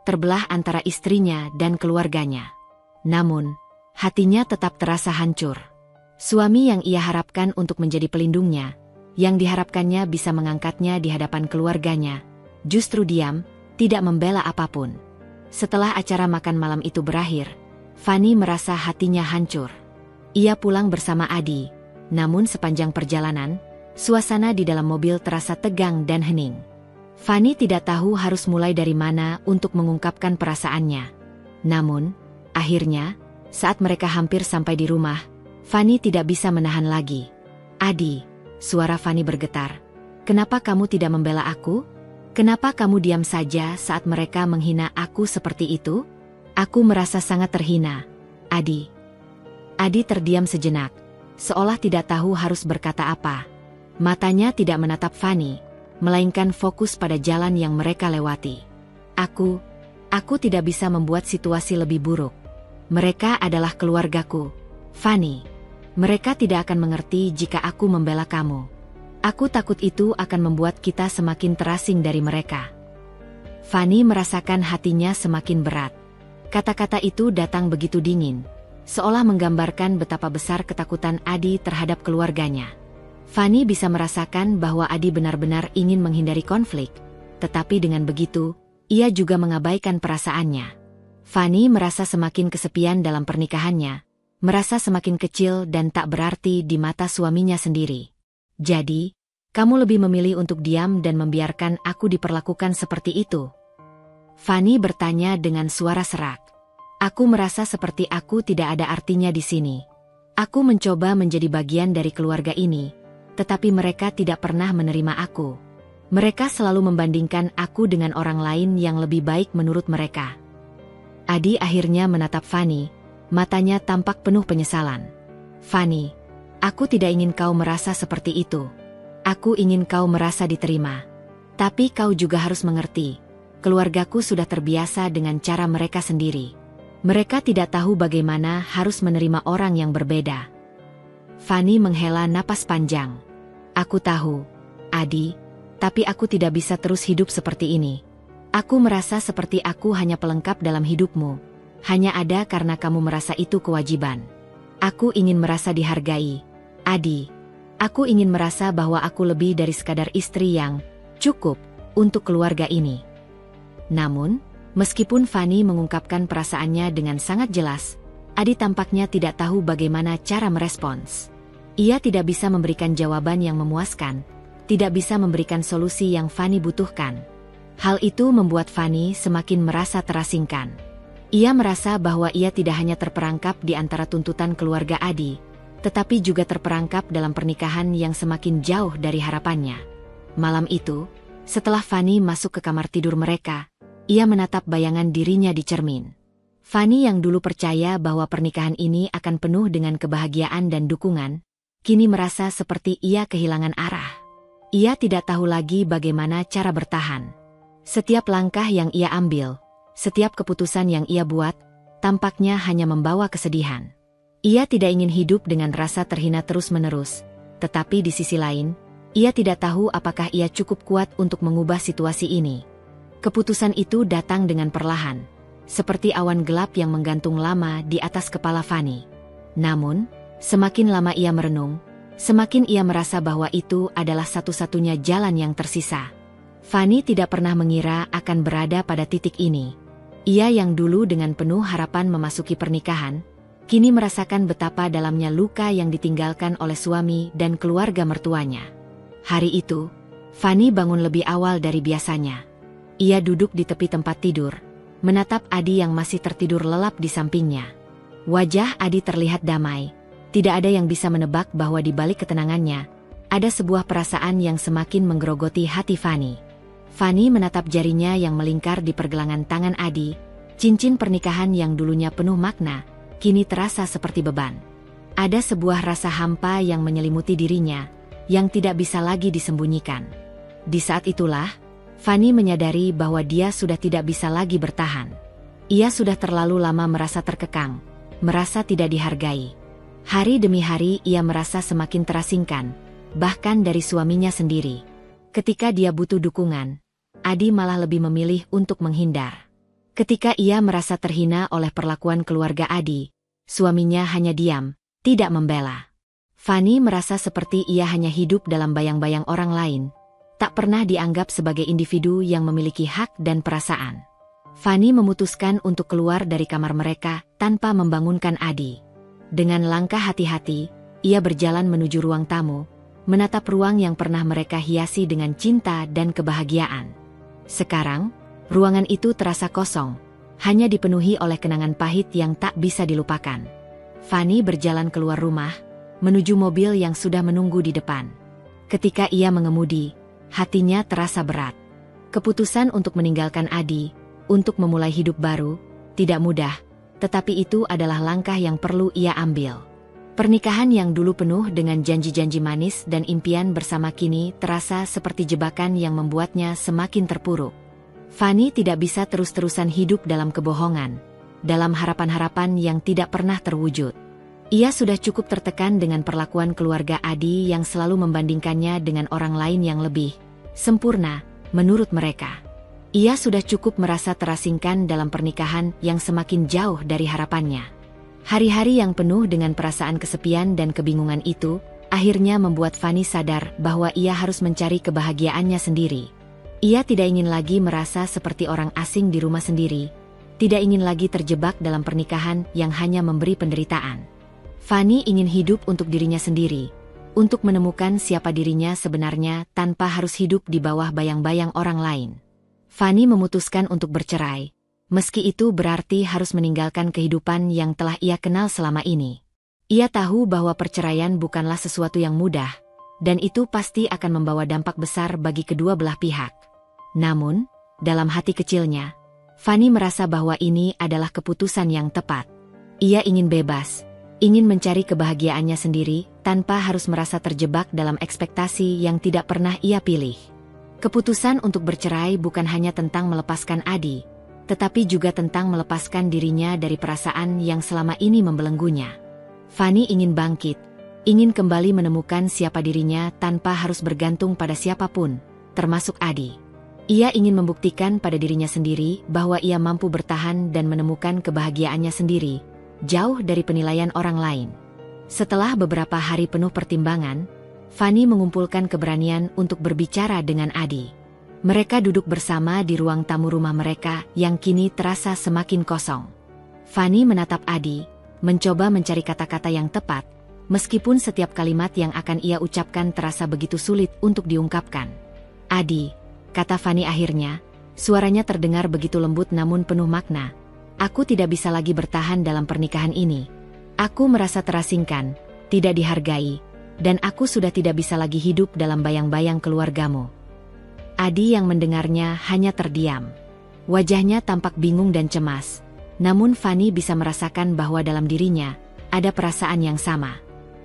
terbelah antara istrinya dan keluarganya. Namun, hatinya tetap terasa hancur. Suami yang ia harapkan untuk menjadi pelindungnya, yang diharapkannya bisa mengangkatnya di hadapan keluarganya, justru diam, tidak membela apapun. Setelah acara makan malam itu berakhir, Fani merasa hatinya hancur. Ia pulang bersama Adi, namun sepanjang perjalanan, suasana di dalam mobil terasa tegang dan hening. Fani tidak tahu harus mulai dari mana untuk mengungkapkan perasaannya. Namun, akhirnya, saat mereka hampir sampai di rumah, Fani tidak bisa menahan lagi. "Adi," suara Fani bergetar. "Kenapa kamu tidak membela aku? Kenapa kamu diam saja saat mereka menghina aku seperti itu? Aku merasa sangat terhina, Adi." Adi terdiam sejenak, seolah tidak tahu harus berkata apa. Matanya tidak menatap Fani, melainkan fokus pada jalan yang mereka lewati. Aku tidak bisa membuat situasi lebih buruk. Mereka adalah keluargaku, Fani. Mereka tidak akan mengerti jika aku membela kamu. Aku takut itu akan membuat kita semakin terasing dari mereka. Fani merasakan hatinya semakin berat. Kata-kata itu datang begitu dingin, seolah menggambarkan betapa besar ketakutan Adi terhadap keluarganya. Fani bisa merasakan bahwa Adi benar-benar ingin menghindari konflik, tetapi dengan begitu, ia juga mengabaikan perasaannya. Fani merasa semakin kesepian dalam pernikahannya, merasa semakin kecil dan tak berarti di mata suaminya sendiri. "Jadi, kamu lebih memilih untuk diam dan membiarkan aku diperlakukan seperti itu?" Fani bertanya dengan suara serak. "Aku merasa seperti aku tidak ada artinya di sini. Aku mencoba menjadi bagian dari keluarga ini, tetapi mereka tidak pernah menerima aku. Mereka selalu membandingkan aku dengan orang lain yang lebih baik menurut mereka." Adi akhirnya menatap Fani, matanya tampak penuh penyesalan. "Fani, aku tidak ingin kau merasa seperti itu. Aku ingin kau merasa diterima. Tapi kau juga harus mengerti, keluargaku sudah terbiasa dengan cara mereka sendiri. Mereka tidak tahu bagaimana harus menerima orang yang berbeda." Fani menghela napas panjang. "Aku tahu, Adi, tapi aku tidak bisa terus hidup seperti ini. Aku merasa seperti aku hanya pelengkap dalam hidupmu, hanya ada karena kamu merasa itu kewajiban. Aku ingin merasa dihargai, Adi. Aku ingin merasa bahwa aku lebih dari sekadar istri yang cukup untuk keluarga ini." Namun, meskipun Fani mengungkapkan perasaannya dengan sangat jelas, Adi tampaknya tidak tahu bagaimana cara merespons. Ia tidak bisa memberikan jawaban yang memuaskan, tidak bisa memberikan solusi yang Fani butuhkan. Hal itu membuat Fani semakin merasa terasingkan. Ia merasa bahwa ia tidak hanya terperangkap di antara tuntutan keluarga Adi, tetapi juga terperangkap dalam pernikahan yang semakin jauh dari harapannya. Malam itu, setelah Fani masuk ke kamar tidur mereka, ia menatap bayangan dirinya di cermin. Fani yang dulu percaya bahwa pernikahan ini akan penuh dengan kebahagiaan dan dukungan, kini merasa seperti ia kehilangan arah. Ia tidak tahu lagi bagaimana cara bertahan. Setiap langkah yang ia ambil, setiap keputusan yang ia buat, tampaknya hanya membawa kesedihan. Ia tidak ingin hidup dengan rasa terhina terus-menerus, tetapi di sisi lain, ia tidak tahu apakah ia cukup kuat untuk mengubah situasi ini. Keputusan itu datang dengan perlahan, seperti awan gelap yang menggantung lama di atas kepala Fanny. Namun, semakin lama ia merenung, semakin ia merasa bahwa itu adalah satu-satunya jalan yang tersisa. Fanny tidak pernah mengira akan berada pada titik ini. Ia yang dulu dengan penuh harapan memasuki pernikahan, kini merasakan betapa dalamnya luka yang ditinggalkan oleh suami dan keluarga mertuanya. Hari itu, Fanny bangun lebih awal dari biasanya. Ia duduk di tepi tempat tidur, menatap Adi yang masih tertidur lelap di sampingnya. Wajah Adi terlihat damai. Tidak ada yang bisa menebak bahwa di balik ketenangannya, ada sebuah perasaan yang semakin menggerogoti hati Fanny. Fanny menatap jarinya yang melingkar di pergelangan tangan Adi. Cincin pernikahan yang dulunya penuh makna, kini terasa seperti beban. Ada sebuah rasa hampa yang menyelimuti dirinya, yang tidak bisa lagi disembunyikan. Di saat itulah, Fanny menyadari bahwa dia sudah tidak bisa lagi bertahan. Ia sudah terlalu lama merasa terkekang, merasa tidak dihargai. Hari demi hari ia merasa semakin terasingkan, bahkan dari suaminya sendiri. Ketika dia butuh dukungan, Adi malah lebih memilih untuk menghindar. Ketika ia merasa terhina oleh perlakuan keluarga Adi, suaminya hanya diam, tidak membela. Fanny merasa seperti ia hanya hidup dalam bayang-bayang orang lain, tak pernah dianggap sebagai individu yang memiliki hak dan perasaan. Fanny memutuskan untuk keluar dari kamar mereka tanpa membangunkan Adi. Dengan langkah hati-hati, ia berjalan menuju ruang tamu, menatap ruang yang pernah mereka hiasi dengan cinta dan kebahagiaan. Sekarang, ruangan itu terasa kosong, hanya dipenuhi oleh kenangan pahit yang tak bisa dilupakan. Fanny berjalan keluar rumah, menuju mobil yang sudah menunggu di depan. Ketika ia mengemudi, hatinya terasa berat. Keputusan untuk meninggalkan Adi, untuk memulai hidup baru, tidak mudah, tetapi itu adalah langkah yang perlu ia ambil. Pernikahan yang dulu penuh dengan janji-janji manis dan impian bersama kini terasa seperti jebakan yang membuatnya semakin terpuruk. Fanny tidak bisa terus-terusan hidup dalam kebohongan, dalam harapan-harapan yang tidak pernah terwujud. Ia sudah cukup tertekan dengan perlakuan keluarga Adi yang selalu membandingkannya dengan orang lain yang lebih sempurna, menurut mereka. Ia sudah cukup merasa terasingkan dalam pernikahan yang semakin jauh dari harapannya. Hari-hari yang penuh dengan perasaan kesepian dan kebingungan itu, akhirnya membuat Fanny sadar bahwa ia harus mencari kebahagiaannya sendiri. Ia tidak ingin lagi merasa seperti orang asing di rumah sendiri, tidak ingin lagi terjebak dalam pernikahan yang hanya memberi penderitaan. Fanny ingin hidup untuk dirinya sendiri, untuk menemukan siapa dirinya sebenarnya tanpa harus hidup di bawah bayang-bayang orang lain. Fanny memutuskan untuk bercerai, meski itu berarti harus meninggalkan kehidupan yang telah ia kenal selama ini. Ia tahu bahwa perceraian bukanlah sesuatu yang mudah, dan itu pasti akan membawa dampak besar bagi kedua belah pihak. Namun, dalam hati kecilnya, Fanny merasa bahwa ini adalah keputusan yang tepat. Ia ingin bebas, ingin mencari kebahagiaannya sendiri tanpa harus merasa terjebak dalam ekspektasi yang tidak pernah ia pilih. Keputusan untuk bercerai bukan hanya tentang melepaskan Adi, tetapi juga tentang melepaskan dirinya dari perasaan yang selama ini membelenggunya. Fanny ingin bangkit, ingin kembali menemukan siapa dirinya tanpa harus bergantung pada siapapun, termasuk Adi. Ia ingin membuktikan pada dirinya sendiri bahwa ia mampu bertahan dan menemukan kebahagiaannya sendiri, jauh dari penilaian orang lain. Setelah beberapa hari penuh pertimbangan, Fanny mengumpulkan keberanian untuk berbicara dengan Adi. Mereka duduk bersama di ruang tamu rumah mereka yang kini terasa semakin kosong. Fanny menatap Adi, mencoba mencari kata-kata yang tepat, meskipun setiap kalimat yang akan ia ucapkan terasa begitu sulit untuk diungkapkan. "Adi," kata Fanny akhirnya, suaranya terdengar begitu lembut namun penuh makna. "Aku tidak bisa lagi bertahan dalam pernikahan ini. Aku merasa terasingkan, tidak dihargai, dan aku sudah tidak bisa lagi hidup dalam bayang-bayang keluargamu." Adi yang mendengarnya hanya terdiam. Wajahnya tampak bingung dan cemas, namun Fanny bisa merasakan bahwa dalam dirinya ada perasaan yang sama.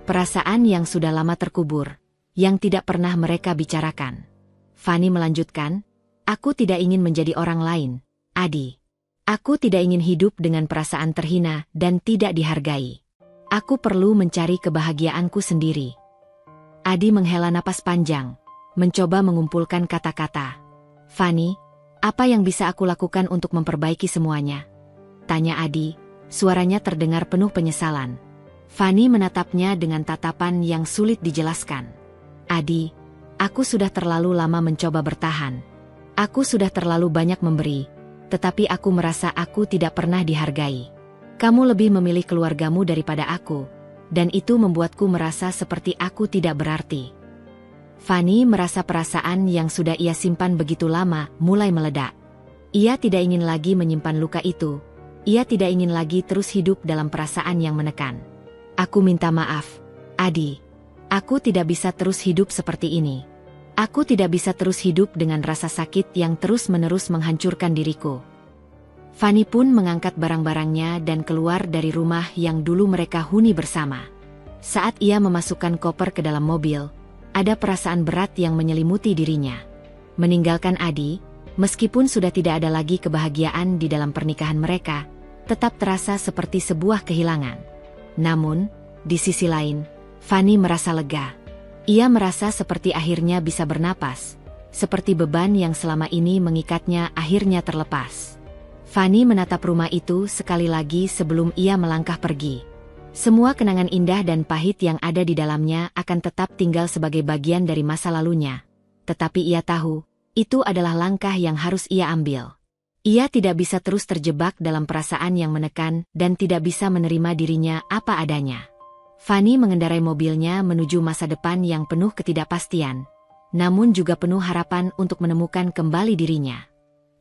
Perasaan yang sudah lama terkubur, yang tidak pernah mereka bicarakan. Fanny melanjutkan, "Aku tidak ingin menjadi orang lain, Adi. Aku tidak ingin hidup dengan perasaan terhina dan tidak dihargai. Aku perlu mencari kebahagiaanku sendiri." Adi menghela napas panjang, mencoba mengumpulkan kata-kata. "Fanny, Apa yang bisa aku lakukan untuk memperbaiki semuanya? Tanya Adi, suaranya terdengar penuh penyesalan. Fanny menatapnya dengan tatapan yang sulit dijelaskan. Adi, aku sudah terlalu lama mencoba bertahan. Aku sudah terlalu banyak memberi, tetapi aku merasa aku tidak pernah dihargai. Kamu lebih memilih keluargamu daripada aku, dan itu membuatku merasa seperti aku tidak berarti. Fanny merasa perasaan yang sudah ia simpan begitu lama mulai meledak. Ia tidak ingin lagi menyimpan luka itu. Ia tidak ingin lagi terus hidup dalam perasaan yang menekan. Aku minta maaf, Adi. Aku tidak bisa terus hidup seperti ini. Aku tidak bisa terus hidup dengan rasa sakit yang terus-menerus menghancurkan diriku. Fanny pun mengangkat barang-barangnya dan keluar dari rumah yang dulu mereka huni bersama. Saat ia memasukkan koper ke dalam mobil, ada perasaan berat yang menyelimuti dirinya. Meninggalkan Adi, meskipun sudah tidak ada lagi kebahagiaan di dalam pernikahan mereka, tetap terasa seperti sebuah kehilangan. Namun, di sisi lain, Fanny merasa lega. Ia merasa seperti akhirnya bisa bernapas, seperti beban yang selama ini mengikatnya akhirnya terlepas. Fanny menatap rumah itu sekali lagi sebelum ia melangkah pergi. Semua kenangan indah dan pahit yang ada di dalamnya akan tetap tinggal sebagai bagian dari masa lalunya. Tetapi ia tahu, itu adalah langkah yang harus ia ambil. Ia tidak bisa terus terjebak dalam perasaan yang menekan dan tidak bisa menerima dirinya apa adanya. Fanny mengendarai mobilnya menuju masa depan yang penuh ketidakpastian, namun juga penuh harapan untuk menemukan kembali dirinya.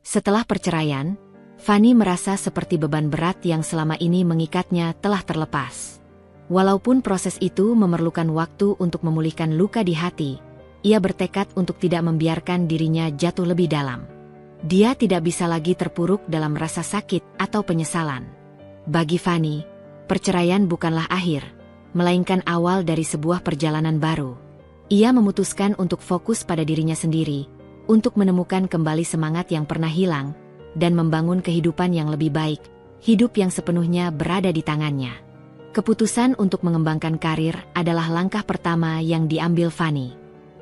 Setelah perceraian, Fanny merasa seperti beban berat yang selama ini mengikatnya telah terlepas. Walaupun proses itu memerlukan waktu untuk memulihkan luka di hati, ia bertekad untuk tidak membiarkan dirinya jatuh lebih dalam. Dia tidak bisa lagi terpuruk dalam rasa sakit atau penyesalan. Bagi Fanny, perceraian bukanlah akhir, melainkan awal dari sebuah perjalanan baru. Ia memutuskan untuk fokus pada dirinya sendiri, untuk menemukan kembali semangat yang pernah hilang, dan membangun kehidupan yang lebih baik, hidup yang sepenuhnya berada di tangannya. Keputusan untuk mengembangkan karir adalah langkah pertama yang diambil Fanny.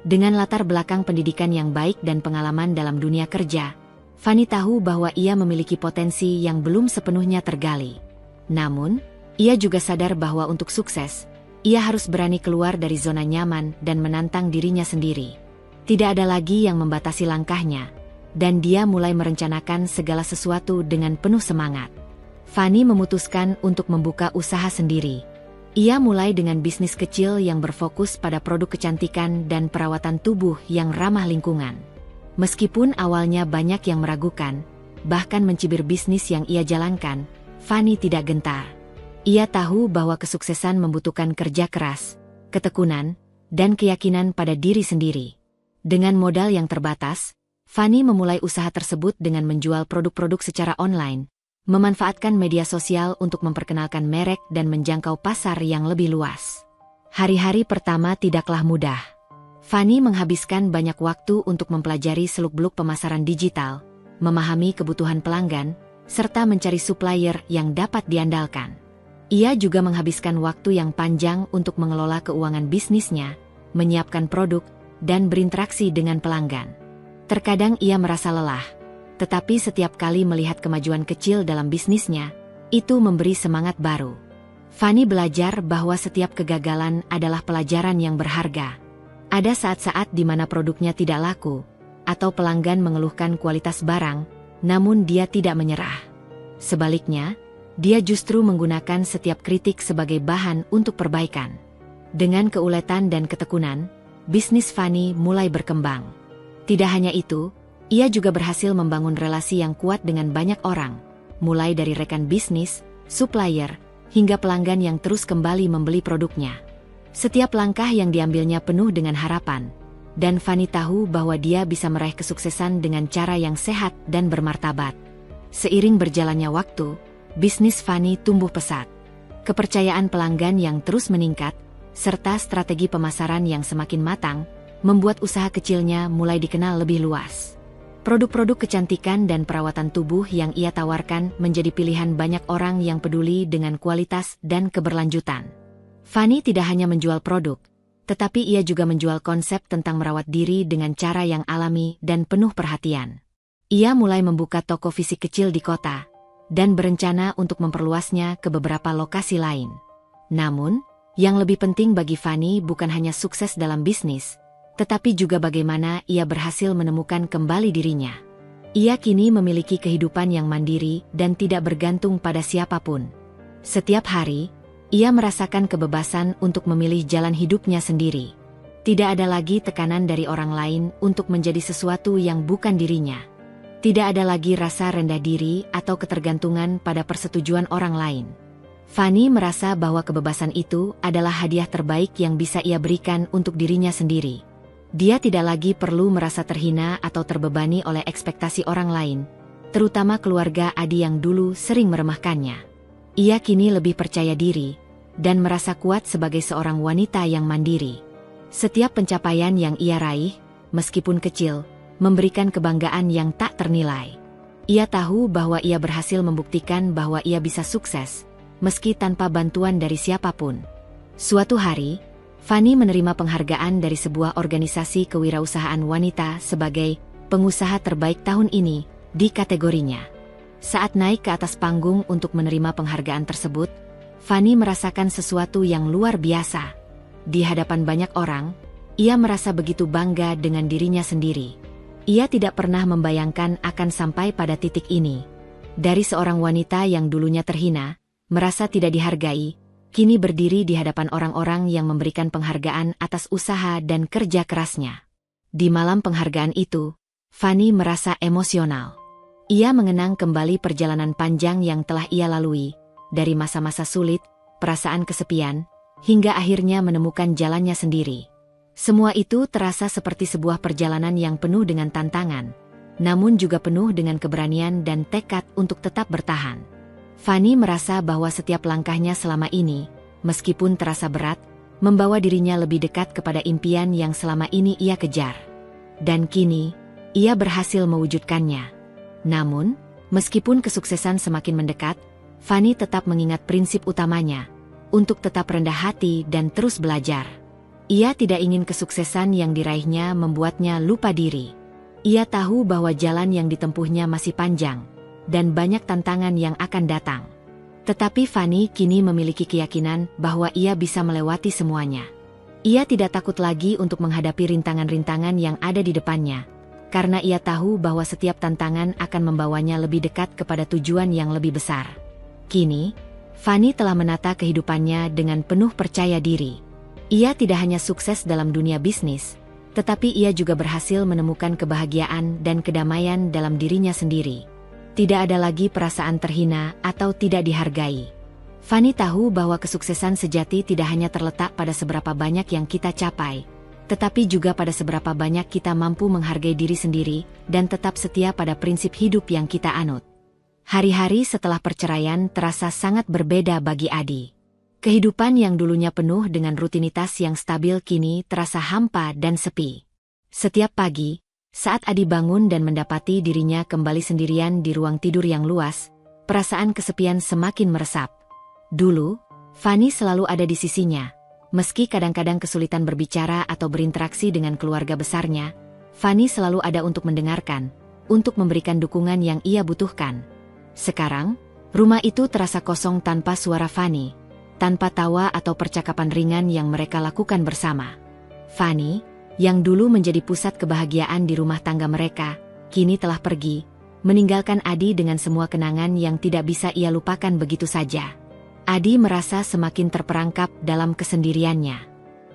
Dengan latar belakang pendidikan yang baik dan pengalaman dalam dunia kerja, Fanny tahu bahwa ia memiliki potensi yang belum sepenuhnya tergali. Namun, ia juga sadar bahwa untuk sukses, ia harus berani keluar dari zona nyaman dan menantang dirinya sendiri. Tidak ada lagi yang membatasi langkahnya, dan dia mulai merencanakan segala sesuatu dengan penuh semangat. Fanny memutuskan untuk membuka usaha sendiri. Ia mulai dengan bisnis kecil yang berfokus pada produk kecantikan dan perawatan tubuh yang ramah lingkungan. Meskipun awalnya banyak yang meragukan, bahkan mencibir bisnis yang ia jalankan, Fanny tidak gentar. Ia tahu bahwa kesuksesan membutuhkan kerja keras, ketekunan, dan keyakinan pada diri sendiri. Dengan modal yang terbatas, Fanny memulai usaha tersebut dengan menjual produk-produk secara online, memanfaatkan media sosial untuk memperkenalkan merek dan menjangkau pasar yang lebih luas. Hari-hari pertama tidaklah mudah. Fanny menghabiskan banyak waktu untuk mempelajari seluk-beluk pemasaran digital, memahami kebutuhan pelanggan, serta mencari supplier yang dapat diandalkan. Ia juga menghabiskan waktu yang panjang untuk mengelola keuangan bisnisnya, menyiapkan produk, dan berinteraksi dengan pelanggan. Terkadang ia merasa lelah, tetapi setiap kali melihat kemajuan kecil dalam bisnisnya, itu memberi semangat baru. Fanny belajar bahwa setiap kegagalan adalah pelajaran yang berharga. Ada saat-saat di mana produknya tidak laku, atau pelanggan mengeluhkan kualitas barang, namun dia tidak menyerah. Sebaliknya, dia justru menggunakan setiap kritik sebagai bahan untuk perbaikan. Dengan keuletan dan ketekunan, bisnis Fanny mulai berkembang. Tidak hanya itu, ia juga berhasil membangun relasi yang kuat dengan banyak orang, mulai dari rekan bisnis, supplier, hingga pelanggan yang terus kembali membeli produknya. Setiap langkah yang diambilnya penuh dengan harapan, dan Fanny tahu bahwa dia bisa meraih kesuksesan dengan cara yang sehat dan bermartabat. Seiring berjalannya waktu, bisnis Fanny tumbuh pesat. Kepercayaan pelanggan yang terus meningkat, serta strategi pemasaran yang semakin matang, membuat usaha kecilnya mulai dikenal lebih luas. Produk-produk kecantikan dan perawatan tubuh yang ia tawarkan menjadi pilihan banyak orang yang peduli dengan kualitas dan keberlanjutan. Fanny tidak hanya menjual produk, tetapi ia juga menjual konsep tentang merawat diri dengan cara yang alami dan penuh perhatian. Ia mulai membuka toko fisik kecil di kota, dan berencana untuk memperluasnya ke beberapa lokasi lain. Namun, yang lebih penting bagi Fanny bukan hanya sukses dalam bisnis, tetapi juga bagaimana ia berhasil menemukan kembali dirinya. Ia kini memiliki kehidupan yang mandiri dan tidak bergantung pada siapapun. Setiap hari, ia merasakan kebebasan untuk memilih jalan hidupnya sendiri. Tidak ada lagi tekanan dari orang lain untuk menjadi sesuatu yang bukan dirinya. Tidak ada lagi rasa rendah diri atau ketergantungan pada persetujuan orang lain. Fanny merasa bahwa kebebasan itu adalah hadiah terbaik yang bisa ia berikan untuk dirinya sendiri. Dia tidak lagi perlu merasa terhina atau terbebani oleh ekspektasi orang lain, terutama keluarga Adi yang dulu sering meremehkannya. Ia kini lebih percaya diri dan merasa kuat sebagai seorang wanita yang mandiri. Setiap pencapaian yang ia raih, meskipun kecil, memberikan kebanggaan yang tak ternilai. Ia tahu bahwa ia berhasil membuktikan bahwa ia bisa sukses, meski tanpa bantuan dari siapapun. Suatu hari, Fanny menerima penghargaan dari sebuah organisasi kewirausahaan wanita sebagai pengusaha terbaik tahun ini di kategorinya. Saat naik ke atas panggung untuk menerima penghargaan tersebut, Fanny merasakan sesuatu yang luar biasa. Di hadapan banyak orang, ia merasa begitu bangga dengan dirinya sendiri. Ia tidak pernah membayangkan akan sampai pada titik ini. Dari seorang wanita yang dulunya terhina, merasa tidak dihargai, kini berdiri di hadapan orang-orang yang memberikan penghargaan atas usaha dan kerja kerasnya. Di malam penghargaan itu, Fanny merasa emosional. Ia mengenang kembali perjalanan panjang yang telah ia lalui, dari masa-masa sulit, perasaan kesepian, hingga akhirnya menemukan jalannya sendiri. Semua itu terasa seperti sebuah perjalanan yang penuh dengan tantangan, namun juga penuh dengan keberanian dan tekad untuk tetap bertahan. Fanny merasa bahwa setiap langkahnya selama ini, meskipun terasa berat, membawa dirinya lebih dekat kepada impian yang selama ini ia kejar. Dan kini, ia berhasil mewujudkannya. Namun, meskipun kesuksesan semakin mendekat, Fanny tetap mengingat prinsip utamanya, untuk tetap rendah hati dan terus belajar. Ia tidak ingin kesuksesan yang diraihnya membuatnya lupa diri. Ia tahu bahwa jalan yang ditempuhnya masih panjang, dan banyak tantangan yang akan datang. Tetapi Fanny kini memiliki keyakinan bahwa ia bisa melewati semuanya. Ia tidak takut lagi untuk menghadapi rintangan-rintangan yang ada di depannya, karena ia tahu bahwa setiap tantangan akan membawanya lebih dekat kepada tujuan yang lebih besar. Kini, Fanny telah menata kehidupannya dengan penuh percaya diri. Ia tidak hanya sukses dalam dunia bisnis, tetapi ia juga berhasil menemukan kebahagiaan dan kedamaian dalam dirinya sendiri. Tidak ada lagi perasaan terhina atau tidak dihargai. Fanny tahu bahwa kesuksesan sejati tidak hanya terletak pada seberapa banyak yang kita capai, tetapi juga pada seberapa banyak kita mampu menghargai diri sendiri dan tetap setia pada prinsip hidup yang kita anut. Hari-hari setelah perceraian terasa sangat berbeda bagi Adi. Kehidupan yang dulunya penuh dengan rutinitas yang stabil kini terasa hampa dan sepi. Setiap pagi, saat Adi bangun dan mendapati dirinya kembali sendirian di ruang tidur yang luas, perasaan kesepian semakin meresap. Dulu, Fanny selalu ada di sisinya. Meski kadang-kadang kesulitan berbicara atau berinteraksi dengan keluarga besarnya, Fanny selalu ada untuk mendengarkan, untuk memberikan dukungan yang ia butuhkan. Sekarang, rumah itu terasa kosong tanpa suara Fanny, tanpa tawa atau percakapan ringan yang mereka lakukan bersama. Fanny, yang dulu menjadi pusat kebahagiaan di rumah tangga mereka, kini telah pergi, meninggalkan Adi dengan semua kenangan yang tidak bisa ia lupakan begitu saja. Adi merasa semakin terperangkap dalam kesendiriannya.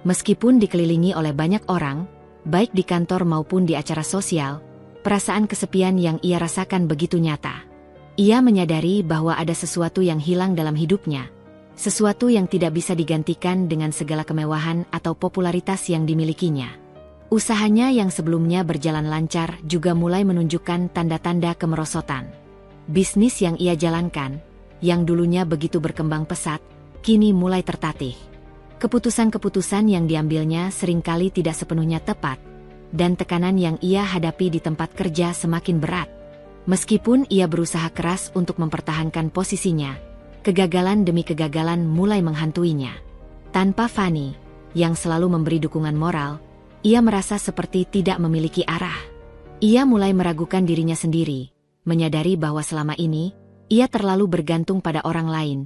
Meskipun dikelilingi oleh banyak orang, baik di kantor maupun di acara sosial, perasaan kesepian yang ia rasakan begitu nyata. Ia menyadari bahwa ada sesuatu yang hilang dalam hidupnya, sesuatu yang tidak bisa digantikan dengan segala kemewahan atau popularitas yang dimilikinya. Usahanya yang sebelumnya berjalan lancar juga mulai menunjukkan tanda-tanda kemerosotan. Bisnis yang ia jalankan, yang dulunya begitu berkembang pesat, kini mulai tertatih. Keputusan-keputusan yang diambilnya seringkali tidak sepenuhnya tepat, dan tekanan yang ia hadapi di tempat kerja semakin berat. Meskipun ia berusaha keras untuk mempertahankan posisinya, kegagalan demi kegagalan mulai menghantuinya. Tanpa Fanny, yang selalu memberi dukungan moral, ia merasa seperti tidak memiliki arah. Ia mulai meragukan dirinya sendiri, menyadari bahwa selama ini, ia terlalu bergantung pada orang lain,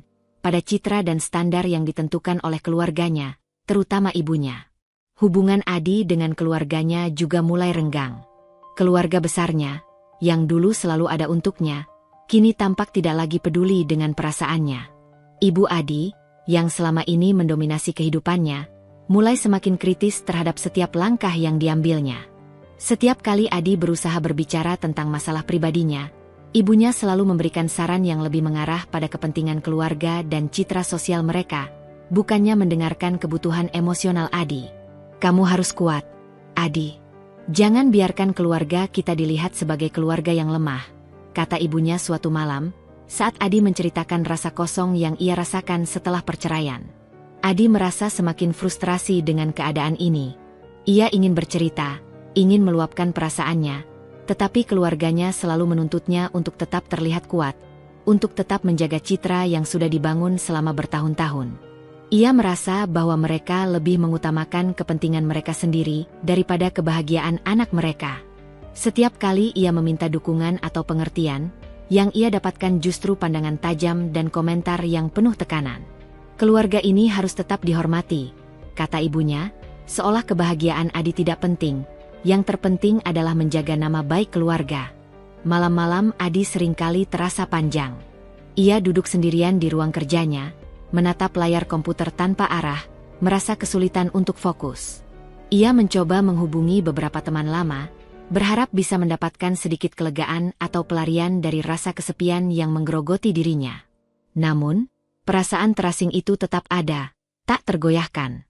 pada citra dan standar yang ditentukan oleh keluarganya, terutama ibunya. Hubungan Adi dengan keluarganya juga mulai renggang. Keluarga besarnya, yang dulu selalu ada untuknya, kini tampak tidak lagi peduli dengan perasaannya. Ibu Adi, yang selama ini mendominasi kehidupannya, mulai semakin kritis terhadap setiap langkah yang diambilnya. Setiap kali Adi berusaha berbicara tentang masalah pribadinya, ibunya selalu memberikan saran yang lebih mengarah pada kepentingan keluarga dan citra sosial mereka, bukannya mendengarkan kebutuhan emosional Adi. Kamu harus kuat, Adi. Jangan biarkan keluarga kita dilihat sebagai keluarga yang lemah, kata ibunya suatu malam, saat Adi menceritakan rasa kosong yang ia rasakan setelah perceraian. Adi merasa semakin frustrasi dengan keadaan ini. Ia ingin bercerita, ingin meluapkan perasaannya, tetapi keluarganya selalu menuntutnya untuk tetap terlihat kuat, untuk tetap menjaga citra yang sudah dibangun selama bertahun-tahun. Ia merasa bahwa mereka lebih mengutamakan kepentingan mereka sendiri daripada kebahagiaan anak mereka. Setiap kali ia meminta dukungan atau pengertian, yang ia dapatkan justru pandangan tajam dan komentar yang penuh tekanan. Keluarga ini harus tetap dihormati, kata ibunya, seolah kebahagiaan Adi tidak penting. Yang terpenting adalah menjaga nama baik keluarga. Malam-malam Adi seringkali terasa panjang. Ia duduk sendirian di ruang kerjanya, menatap layar komputer tanpa arah, merasa kesulitan untuk fokus. Ia mencoba menghubungi beberapa teman lama, berharap bisa mendapatkan sedikit kelegaan atau pelarian dari rasa kesepian yang menggerogoti dirinya. Namun, perasaan terasing itu tetap ada, tak tergoyahkan.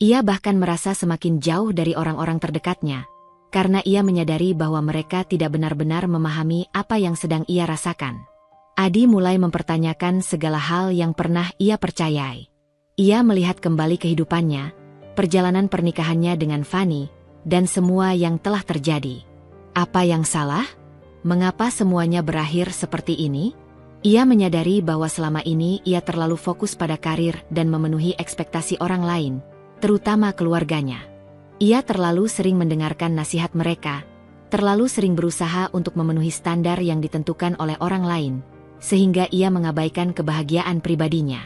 Ia bahkan merasa semakin jauh dari orang-orang terdekatnya, karena ia menyadari bahwa mereka tidak benar-benar memahami apa yang sedang ia rasakan. Adi mulai mempertanyakan segala hal yang pernah ia percayai. Ia melihat kembali kehidupannya, perjalanan pernikahannya dengan Fanny, dan semua yang telah terjadi. Apa yang salah? Mengapa semuanya berakhir seperti ini? Ia menyadari bahwa selama ini ia terlalu fokus pada karir dan memenuhi ekspektasi orang lain, terutama keluarganya. Ia terlalu sering mendengarkan nasihat mereka, terlalu sering berusaha untuk memenuhi standar yang ditentukan oleh orang lain, sehingga ia mengabaikan kebahagiaan pribadinya.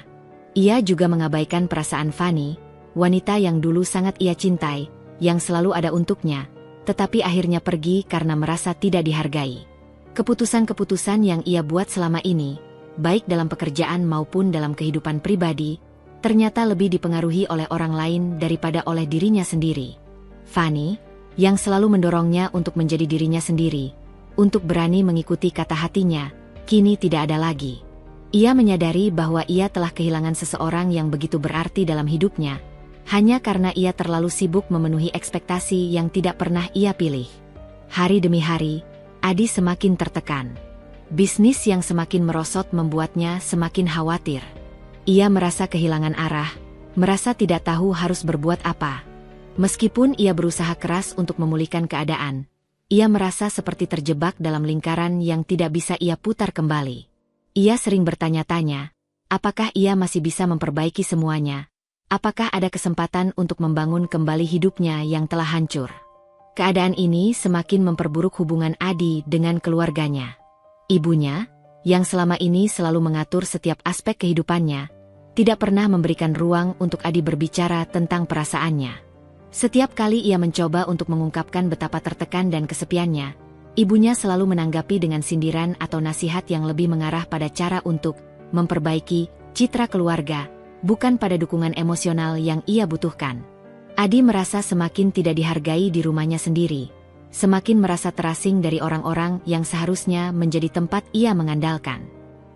Ia juga mengabaikan perasaan Fanny, wanita yang dulu sangat ia cintai, yang selalu ada untuknya, tetapi akhirnya pergi karena merasa tidak dihargai. Keputusan-keputusan yang ia buat selama ini, baik dalam pekerjaan maupun dalam kehidupan pribadi, ternyata lebih dipengaruhi oleh orang lain daripada oleh dirinya sendiri. Fanny, yang selalu mendorongnya untuk menjadi dirinya sendiri, untuk berani mengikuti kata hatinya, kini tidak ada lagi. Ia menyadari bahwa ia telah kehilangan seseorang yang begitu berarti dalam hidupnya, hanya karena ia terlalu sibuk memenuhi ekspektasi yang tidak pernah ia pilih. Hari demi hari, Adi semakin tertekan. Bisnis yang semakin merosot membuatnya semakin khawatir. Ia merasa kehilangan arah, merasa tidak tahu harus berbuat apa. Meskipun ia berusaha keras untuk memulihkan keadaan, ia merasa seperti terjebak dalam lingkaran yang tidak bisa ia putar kembali. Ia sering bertanya-tanya, apakah ia masih bisa memperbaiki semuanya? Apakah ada kesempatan untuk membangun kembali hidupnya yang telah hancur? Keadaan ini semakin memperburuk hubungan Adi dengan keluarganya. Ibunya, yang selama ini selalu mengatur setiap aspek kehidupannya, tidak pernah memberikan ruang untuk Adi berbicara tentang perasaannya. Setiap kali ia mencoba untuk mengungkapkan betapa tertekan dan kesepiannya, ibunya selalu menanggapi dengan sindiran atau nasihat yang lebih mengarah pada cara untuk memperbaiki citra keluarga, bukan pada dukungan emosional yang ia butuhkan. Adi merasa semakin tidak dihargai di rumahnya sendiri, semakin merasa terasing dari orang-orang yang seharusnya menjadi tempat ia mengandalkan.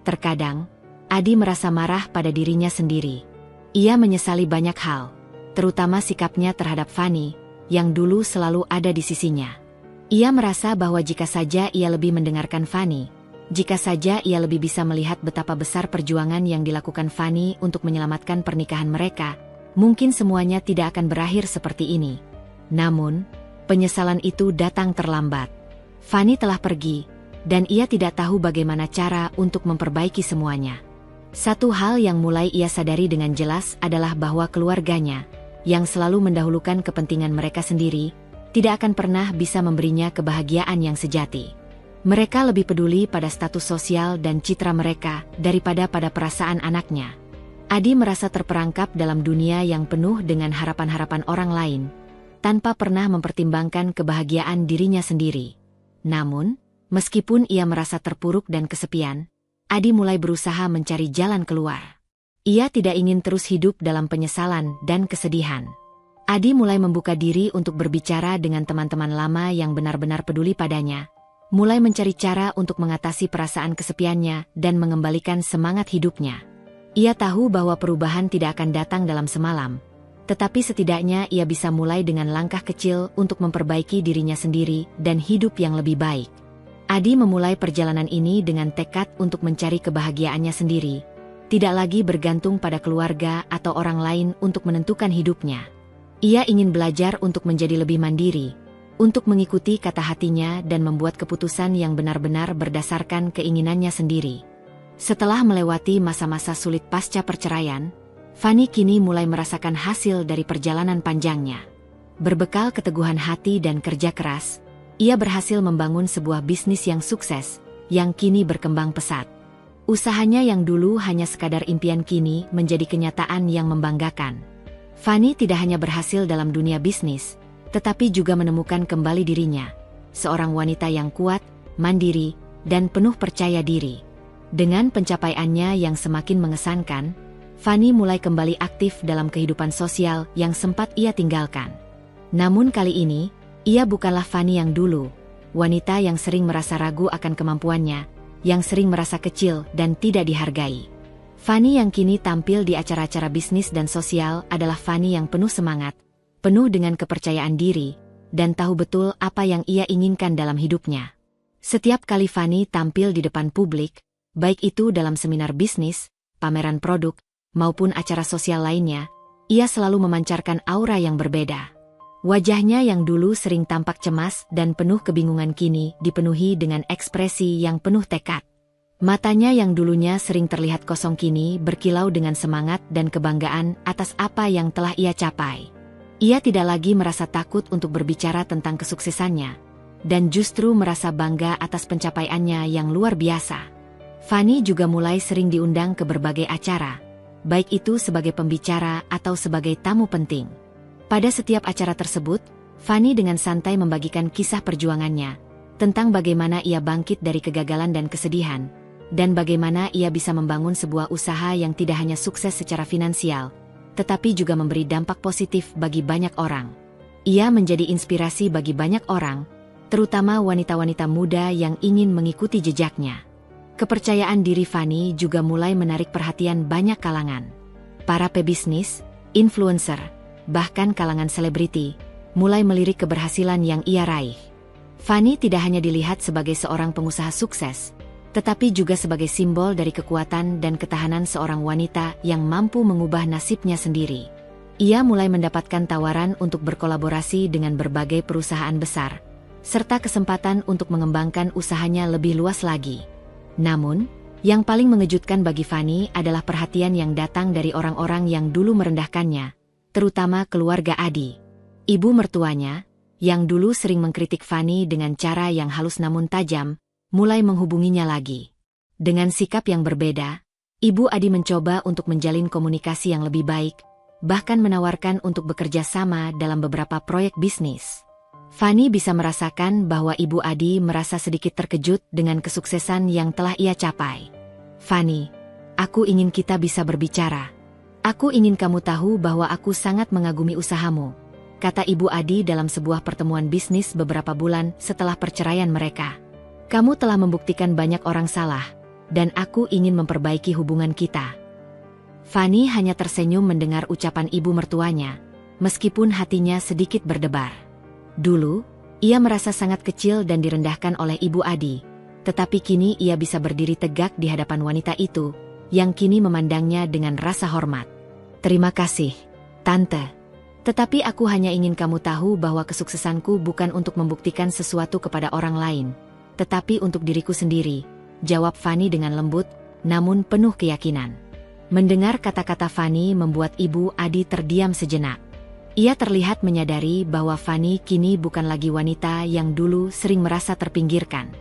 Terkadang, Adi merasa marah pada dirinya sendiri. Ia menyesali banyak hal, terutama sikapnya terhadap Fanny, yang dulu selalu ada di sisinya. Ia merasa bahwa jika saja ia lebih mendengarkan Fanny, jika saja ia lebih bisa melihat betapa besar perjuangan yang dilakukan Fanny untuk menyelamatkan pernikahan mereka, mungkin semuanya tidak akan berakhir seperti ini. Namun, penyesalan itu datang terlambat. Fanny telah pergi, dan ia tidak tahu bagaimana cara untuk memperbaiki semuanya. Satu hal yang mulai ia sadari dengan jelas adalah bahwa keluarganya, yang selalu mendahulukan kepentingan mereka sendiri, tidak akan pernah bisa memberinya kebahagiaan yang sejati. Mereka lebih peduli pada status sosial dan citra mereka daripada pada perasaan anaknya. Adi merasa terperangkap dalam dunia yang penuh dengan harapan-harapan orang lain, tanpa pernah mempertimbangkan kebahagiaan dirinya sendiri. Namun, meskipun ia merasa terpuruk dan kesepian, Adi mulai berusaha mencari jalan keluar. Ia tidak ingin terus hidup dalam penyesalan dan kesedihan. Adi mulai membuka diri untuk berbicara dengan teman-teman lama yang benar-benar peduli padanya, mulai mencari cara untuk mengatasi perasaan kesepiannya dan mengembalikan semangat hidupnya. Ia tahu bahwa perubahan tidak akan datang dalam semalam, tetapi setidaknya ia bisa mulai dengan langkah kecil untuk memperbaiki dirinya sendiri dan hidup yang lebih baik. Adi memulai perjalanan ini dengan tekad untuk mencari kebahagiaannya sendiri, tidak lagi bergantung pada keluarga atau orang lain untuk menentukan hidupnya. Ia ingin belajar untuk menjadi lebih mandiri, untuk mengikuti kata hatinya dan membuat keputusan yang benar-benar berdasarkan keinginannya sendiri. Setelah melewati masa-masa sulit pasca perceraian, Fanny kini mulai merasakan hasil dari perjalanan panjangnya. Berbekal keteguhan hati dan kerja keras, ia berhasil membangun sebuah bisnis yang sukses, yang kini berkembang pesat. Usahanya yang dulu hanya sekadar impian kini menjadi kenyataan yang membanggakan. Fanny tidak hanya berhasil dalam dunia bisnis, tetapi juga menemukan kembali dirinya, seorang wanita yang kuat, mandiri, dan penuh percaya diri. Dengan pencapaiannya yang semakin mengesankan, Fanny mulai kembali aktif dalam kehidupan sosial yang sempat ia tinggalkan. Namun kali ini, ia bukanlah Fanny yang dulu, wanita yang sering merasa ragu akan kemampuannya, yang sering merasa kecil dan tidak dihargai. Fanny yang kini tampil di acara-acara bisnis dan sosial adalah Fanny yang penuh semangat, penuh dengan kepercayaan diri, dan tahu betul apa yang ia inginkan dalam hidupnya. Setiap kali Fanny tampil di depan publik, baik itu dalam seminar bisnis, pameran produk, maupun acara sosial lainnya, ia selalu memancarkan aura yang berbeda. Wajahnya yang dulu sering tampak cemas dan penuh kebingungan kini dipenuhi dengan ekspresi yang penuh tekad. Matanya yang dulunya sering terlihat kosong kini berkilau dengan semangat dan kebanggaan atas apa yang telah ia capai. Ia tidak lagi merasa takut untuk berbicara tentang kesuksesannya, dan justru merasa bangga atas pencapaiannya yang luar biasa. Fanny juga mulai sering diundang ke berbagai acara, baik itu sebagai pembicara atau sebagai tamu penting. Pada setiap acara tersebut, Fanny dengan santai membagikan kisah perjuangannya, tentang bagaimana ia bangkit dari kegagalan dan kesedihan, dan bagaimana ia bisa membangun sebuah usaha yang tidak hanya sukses secara finansial, tetapi juga memberi dampak positif bagi banyak orang. Ia menjadi inspirasi bagi banyak orang, terutama wanita-wanita muda yang ingin mengikuti jejaknya. Kepercayaan diri Fanny juga mulai menarik perhatian banyak kalangan. Para pebisnis, influencer, bahkan kalangan selebriti, mulai melirik keberhasilan yang ia raih. Fanny tidak hanya dilihat sebagai seorang pengusaha sukses, tetapi juga sebagai simbol dari kekuatan dan ketahanan seorang wanita yang mampu mengubah nasibnya sendiri. Ia mulai mendapatkan tawaran untuk berkolaborasi dengan berbagai perusahaan besar, serta kesempatan untuk mengembangkan usahanya lebih luas lagi. Namun, yang paling mengejutkan bagi Fanny adalah perhatian yang datang dari orang-orang yang dulu merendahkannya, terutama keluarga Adi. Ibu mertuanya, yang dulu sering mengkritik Fanny dengan cara yang halus namun tajam, mulai menghubunginya lagi. Dengan sikap yang berbeda, Ibu Adi mencoba untuk menjalin komunikasi yang lebih baik, bahkan menawarkan untuk bekerja sama dalam beberapa proyek bisnis. Fanny bisa merasakan bahwa Ibu Adi merasa sedikit terkejut dengan kesuksesan yang telah ia capai. "Fanny, aku ingin kita bisa berbicara. Aku ingin kamu tahu bahwa aku sangat mengagumi usahamu," kata Ibu Adi dalam sebuah pertemuan bisnis beberapa bulan setelah perceraian mereka. "Kamu telah membuktikan banyak orang salah, dan aku ingin memperbaiki hubungan kita." Fanny hanya tersenyum mendengar ucapan ibu mertuanya, meskipun hatinya sedikit berdebar. Dulu, ia merasa sangat kecil dan direndahkan oleh Ibu Adi, tetapi kini ia bisa berdiri tegak di hadapan wanita itu, yang kini memandangnya dengan rasa hormat. "Terima kasih, Tante. Tetapi aku hanya ingin kamu tahu bahwa kesuksesanku bukan untuk membuktikan sesuatu kepada orang lain, tetapi untuk diriku sendiri," jawab Fanny dengan lembut, namun penuh keyakinan. Mendengar kata-kata Fanny membuat Ibu Adi terdiam sejenak. Ia terlihat menyadari bahwa Fanny kini bukan lagi wanita yang dulu sering merasa terpinggirkan.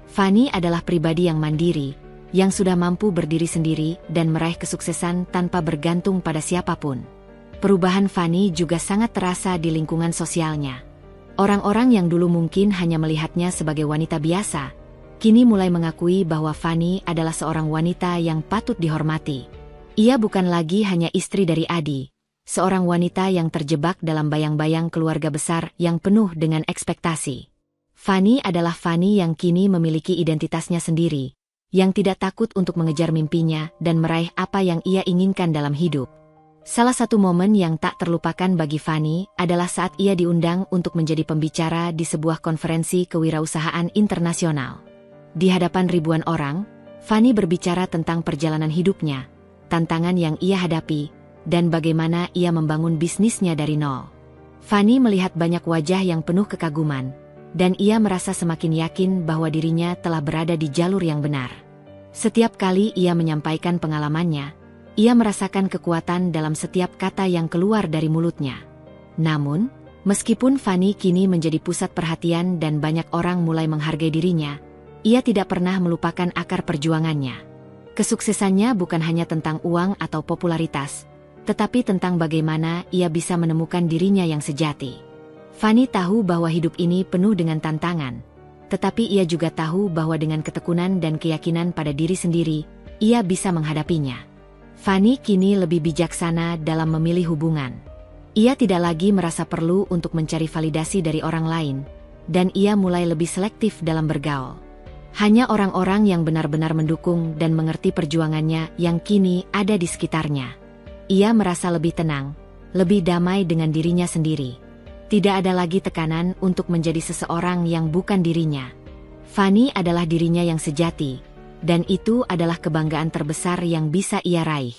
Fanny adalah pribadi yang mandiri, yang sudah mampu berdiri sendiri dan meraih kesuksesan tanpa bergantung pada siapapun. Perubahan Fanny juga sangat terasa di lingkungan sosialnya. Orang-orang yang dulu mungkin hanya melihatnya sebagai wanita biasa, kini mulai mengakui bahwa Fanny adalah seorang wanita yang patut dihormati. Ia bukan lagi hanya istri dari Adi, seorang wanita yang terjebak dalam bayang-bayang keluarga besar yang penuh dengan ekspektasi. Fanny adalah Fanny yang kini memiliki identitasnya sendiri, yang tidak takut untuk mengejar mimpinya dan meraih apa yang ia inginkan dalam hidup. Salah satu momen yang tak terlupakan bagi Fanny adalah saat ia diundang untuk menjadi pembicara di sebuah konferensi kewirausahaan internasional. Di hadapan ribuan orang, Fanny berbicara tentang perjalanan hidupnya, tantangan yang ia hadapi, dan bagaimana ia membangun bisnisnya dari nol. Fanny melihat banyak wajah yang penuh kekaguman, dan ia merasa semakin yakin bahwa dirinya telah berada di jalur yang benar. Setiap kali ia menyampaikan pengalamannya, ia merasakan kekuatan dalam setiap kata yang keluar dari mulutnya. Namun, meskipun Fanny kini menjadi pusat perhatian dan banyak orang mulai menghargai dirinya, ia tidak pernah melupakan akar perjuangannya. Kesuksesannya bukan hanya tentang uang atau popularitas, tetapi tentang bagaimana ia bisa menemukan dirinya yang sejati. Fanny tahu bahwa hidup ini penuh dengan tantangan, tetapi ia juga tahu bahwa dengan ketekunan dan keyakinan pada diri sendiri, ia bisa menghadapinya. Fanny kini lebih bijaksana dalam memilih hubungan. Ia tidak lagi merasa perlu untuk mencari validasi dari orang lain, dan ia mulai lebih selektif dalam bergaul. Hanya orang-orang yang benar-benar mendukung dan mengerti perjuangannya yang kini ada di sekitarnya. Ia merasa lebih tenang, lebih damai dengan dirinya sendiri. Tidak ada lagi tekanan untuk menjadi seseorang yang bukan dirinya. Fanny adalah dirinya yang sejati, dan itu adalah kebanggaan terbesar yang bisa ia raih.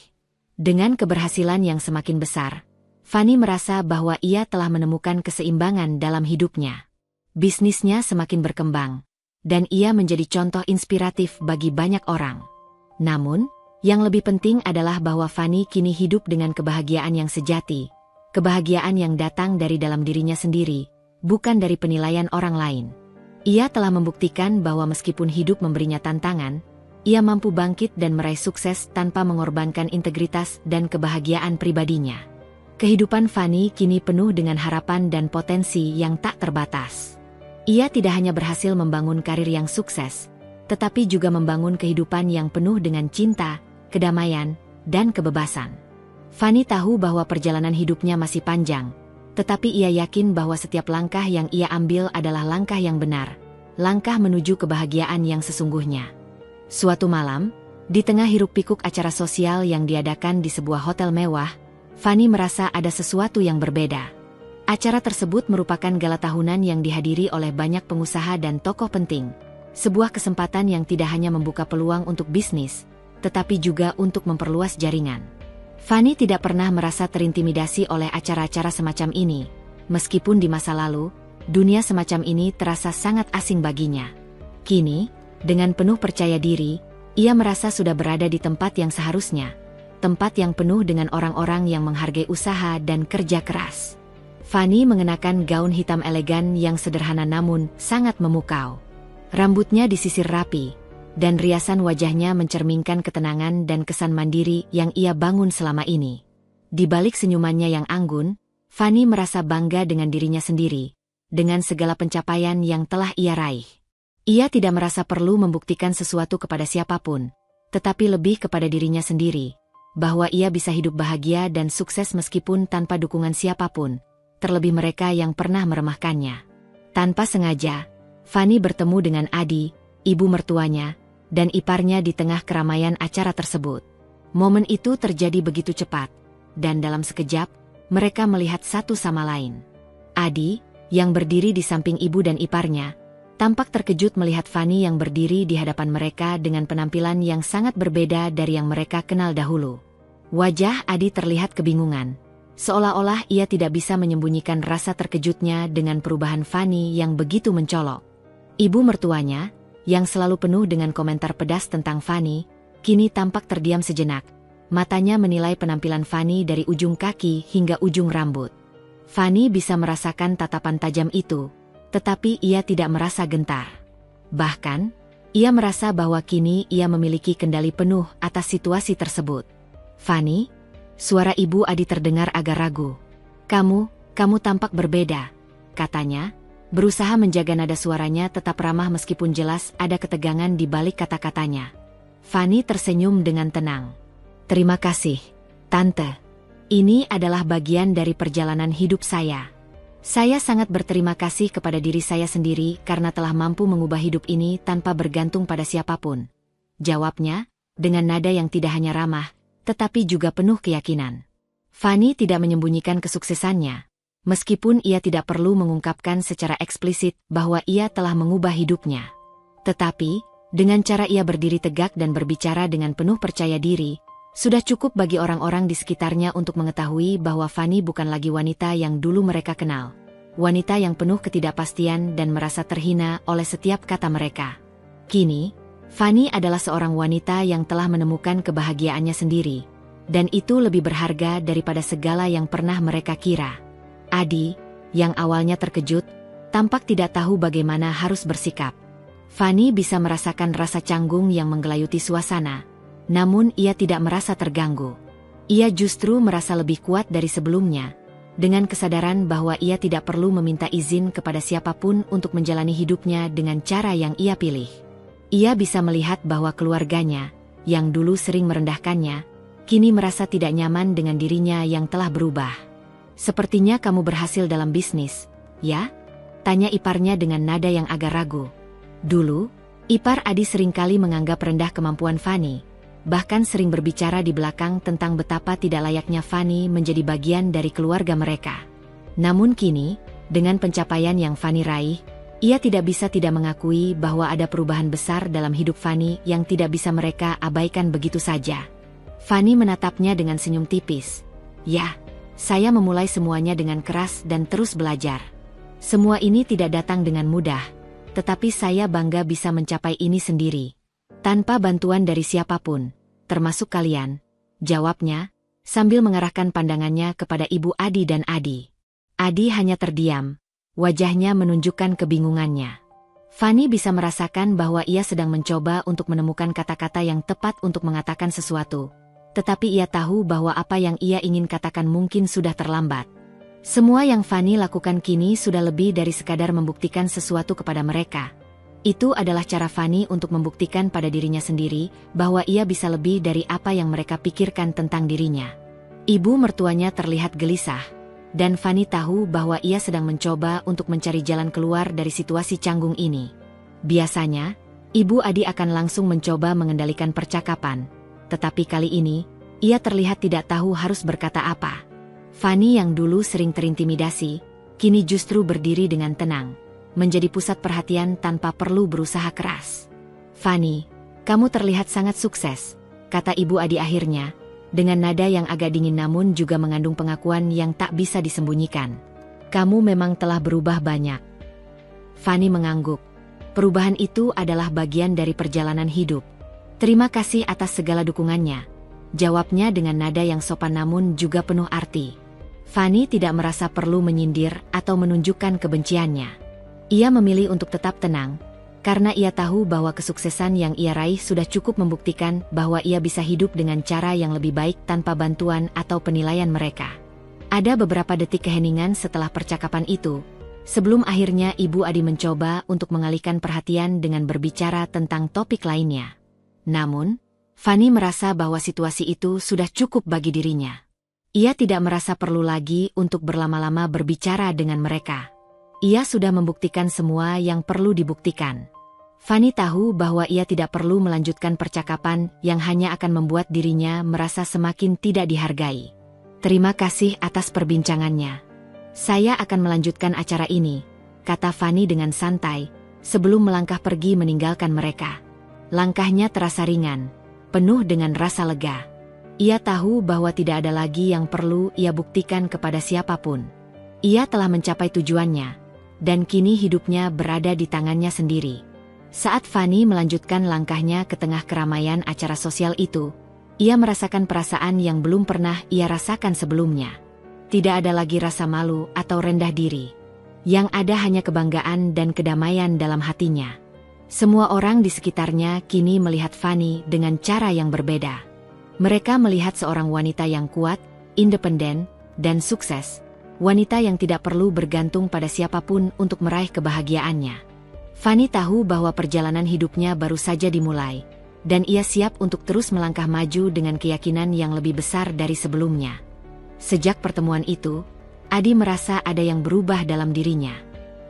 Dengan keberhasilan yang semakin besar, Fanny merasa bahwa ia telah menemukan keseimbangan dalam hidupnya. Bisnisnya semakin berkembang, dan ia menjadi contoh inspiratif bagi banyak orang. Namun, yang lebih penting adalah bahwa Fanny kini hidup dengan kebahagiaan yang sejati, kebahagiaan yang datang dari dalam dirinya sendiri, bukan dari penilaian orang lain. Ia telah membuktikan bahwa meskipun hidup memberinya tantangan, ia mampu bangkit dan meraih sukses tanpa mengorbankan integritas dan kebahagiaan pribadinya. Kehidupan Fanny kini penuh dengan harapan dan potensi yang tak terbatas. Ia tidak hanya berhasil membangun karir yang sukses, tetapi juga membangun kehidupan yang penuh dengan cinta, kedamaian, dan kebebasan. Fanny tahu bahwa perjalanan hidupnya masih panjang, tetapi ia yakin bahwa setiap langkah yang ia ambil adalah langkah yang benar, langkah menuju kebahagiaan yang sesungguhnya. Suatu malam, di tengah hiruk-pikuk acara sosial yang diadakan di sebuah hotel mewah, Fanny merasa ada sesuatu yang berbeda. Acara tersebut merupakan gala tahunan yang dihadiri oleh banyak pengusaha dan tokoh penting. Sebuah kesempatan yang tidak hanya membuka peluang untuk bisnis, tetapi juga untuk memperluas jaringan. Fanny tidak pernah merasa terintimidasi oleh acara-acara semacam ini, meskipun di masa lalu, dunia semacam ini terasa sangat asing baginya. Kini, dengan penuh percaya diri, ia merasa sudah berada di tempat yang seharusnya, tempat yang penuh dengan orang-orang yang menghargai usaha dan kerja keras. Fanny mengenakan gaun hitam elegan yang sederhana namun sangat memukau. Rambutnya disisir rapi, dan riasan wajahnya mencerminkan ketenangan dan kesan mandiri yang ia bangun selama ini. Di balik senyumannya yang anggun, Fanny merasa bangga dengan dirinya sendiri, dengan segala pencapaian yang telah ia raih. Ia tidak merasa perlu membuktikan sesuatu kepada siapapun, tetapi lebih kepada dirinya sendiri, bahwa ia bisa hidup bahagia dan sukses meskipun tanpa dukungan siapapun, terlebih mereka yang pernah meremehkannya. Tanpa sengaja, Fanny bertemu dengan Adi, ibu mertuanya, dan iparnya di tengah keramaian acara tersebut. Momen itu terjadi begitu cepat, dan dalam sekejap, mereka melihat satu sama lain. Adi, yang berdiri di samping ibu dan iparnya, tampak terkejut melihat Fanny yang berdiri di hadapan mereka dengan penampilan yang sangat berbeda dari yang mereka kenal dahulu. Wajah Adi terlihat kebingungan, seolah-olah ia tidak bisa menyembunyikan rasa terkejutnya dengan perubahan Fanny yang begitu mencolok. Ibu mertuanya, yang selalu penuh dengan komentar pedas tentang Fanny, kini tampak terdiam sejenak. Matanya menilai penampilan Fanny dari ujung kaki hingga ujung rambut. Fanny bisa merasakan tatapan tajam itu, tetapi ia tidak merasa gentar. Bahkan, ia merasa bahwa kini ia memiliki kendali penuh atas situasi tersebut. "Fanny," suara Ibu Adi terdengar agak ragu. Kamu tampak berbeda," katanya, berusaha menjaga nada suaranya tetap ramah meskipun jelas ada ketegangan di balik kata-katanya. Fanny tersenyum dengan tenang. "Terima kasih, Tante. Ini adalah bagian dari perjalanan hidup saya. Saya sangat berterima kasih kepada diri saya sendiri karena telah mampu mengubah hidup ini tanpa bergantung pada siapapun," jawabnya, dengan nada yang tidak hanya ramah, tetapi juga penuh keyakinan. Fanny tidak menyembunyikan kesuksesannya, meskipun ia tidak perlu mengungkapkan secara eksplisit bahwa ia telah mengubah hidupnya. Tetapi, dengan cara ia berdiri tegak dan berbicara dengan penuh percaya diri, sudah cukup bagi orang-orang di sekitarnya untuk mengetahui bahwa Fanny bukan lagi wanita yang dulu mereka kenal. Wanita yang penuh ketidakpastian dan merasa terhina oleh setiap kata mereka. Kini, Fanny adalah seorang wanita yang telah menemukan kebahagiaannya sendiri, dan itu lebih berharga daripada segala yang pernah mereka kira. Adi, yang awalnya terkejut, tampak tidak tahu bagaimana harus bersikap. Fanny bisa merasakan rasa canggung yang menggelayuti suasana, namun ia tidak merasa terganggu. Ia justru merasa lebih kuat dari sebelumnya, dengan kesadaran bahwa ia tidak perlu meminta izin kepada siapapun untuk menjalani hidupnya dengan cara yang ia pilih. Ia bisa melihat bahwa keluarganya, yang dulu sering merendahkannya, kini merasa tidak nyaman dengan dirinya yang telah berubah. "Sepertinya kamu berhasil dalam bisnis, ya?" tanya iparnya dengan nada yang agak ragu. Dulu, ipar Adi seringkali menganggap rendah kemampuan Fanny, bahkan sering berbicara di belakang tentang betapa tidak layaknya Fanny menjadi bagian dari keluarga mereka. Namun kini, dengan pencapaian yang Fanny raih, ia tidak bisa tidak mengakui bahwa ada perubahan besar dalam hidup Fanny yang tidak bisa mereka abaikan begitu saja. Fanny menatapnya dengan senyum tipis. "Ya, saya memulai semuanya dengan keras dan terus belajar. Semua ini tidak datang dengan mudah, tetapi saya bangga bisa mencapai ini sendiri, tanpa bantuan dari siapapun, termasuk kalian," jawabnya, sambil mengarahkan pandangannya kepada Ibu Adi dan Adi. Adi hanya terdiam, wajahnya menunjukkan kebingungannya. Fanny bisa merasakan bahwa ia sedang mencoba untuk menemukan kata-kata yang tepat untuk mengatakan sesuatu, tetapi ia tahu bahwa apa yang ia ingin katakan mungkin sudah terlambat. Semua yang Fanny lakukan kini sudah lebih dari sekadar membuktikan sesuatu kepada mereka. Itu adalah cara Fanny untuk membuktikan pada dirinya sendiri bahwa ia bisa lebih dari apa yang mereka pikirkan tentang dirinya. Ibu mertuanya terlihat gelisah, dan Fanny tahu bahwa ia sedang mencoba untuk mencari jalan keluar dari situasi canggung ini. Biasanya, Ibu Adi akan langsung mencoba mengendalikan percakapan, tetapi kali ini, ia terlihat tidak tahu harus berkata apa. Fanny yang dulu sering terintimidasi, kini justru berdiri dengan tenang, menjadi pusat perhatian tanpa perlu berusaha keras. "Fanny, kamu terlihat sangat sukses," kata Ibu Adi akhirnya, dengan nada yang agak dingin namun juga mengandung pengakuan yang tak bisa disembunyikan. "Kamu memang telah berubah banyak." Fanny mengangguk. Perubahan itu adalah bagian dari perjalanan hidup. "Terima kasih atas segala dukungannya," jawabnya dengan nada yang sopan namun juga penuh arti. Fanny tidak merasa perlu menyindir atau menunjukkan kebenciannya. Ia memilih untuk tetap tenang, karena ia tahu bahwa kesuksesan yang ia raih sudah cukup membuktikan bahwa ia bisa hidup dengan cara yang lebih baik tanpa bantuan atau penilaian mereka. Ada beberapa detik keheningan setelah percakapan itu, sebelum akhirnya Ibu Adi mencoba untuk mengalihkan perhatian dengan berbicara tentang topik lainnya. Namun, Fanny merasa bahwa situasi itu sudah cukup bagi dirinya. Ia tidak merasa perlu lagi untuk berlama-lama berbicara dengan mereka. Ia sudah membuktikan semua yang perlu dibuktikan. Fanny tahu bahwa ia tidak perlu melanjutkan percakapan yang hanya akan membuat dirinya merasa semakin tidak dihargai. "Terima kasih atas perbincangannya. Saya akan melanjutkan acara ini," kata Fanny dengan santai, sebelum melangkah pergi meninggalkan mereka. Langkahnya terasa ringan, penuh dengan rasa lega. Ia tahu bahwa tidak ada lagi yang perlu ia buktikan kepada siapapun. Ia telah mencapai tujuannya, dan kini hidupnya berada di tangannya sendiri. Saat Fanny melanjutkan langkahnya ke tengah keramaian acara sosial itu, ia merasakan perasaan yang belum pernah ia rasakan sebelumnya. Tidak ada lagi rasa malu atau rendah diri. Yang ada hanya kebanggaan dan kedamaian dalam hatinya. Semua orang di sekitarnya kini melihat Fanny dengan cara yang berbeda. Mereka melihat seorang wanita yang kuat, independen, dan sukses. Wanita yang tidak perlu bergantung pada siapapun untuk meraih kebahagiaannya. Fanny tahu bahwa perjalanan hidupnya baru saja dimulai, dan ia siap untuk terus melangkah maju dengan keyakinan yang lebih besar dari sebelumnya. Sejak pertemuan itu, Adi merasa ada yang berubah dalam dirinya.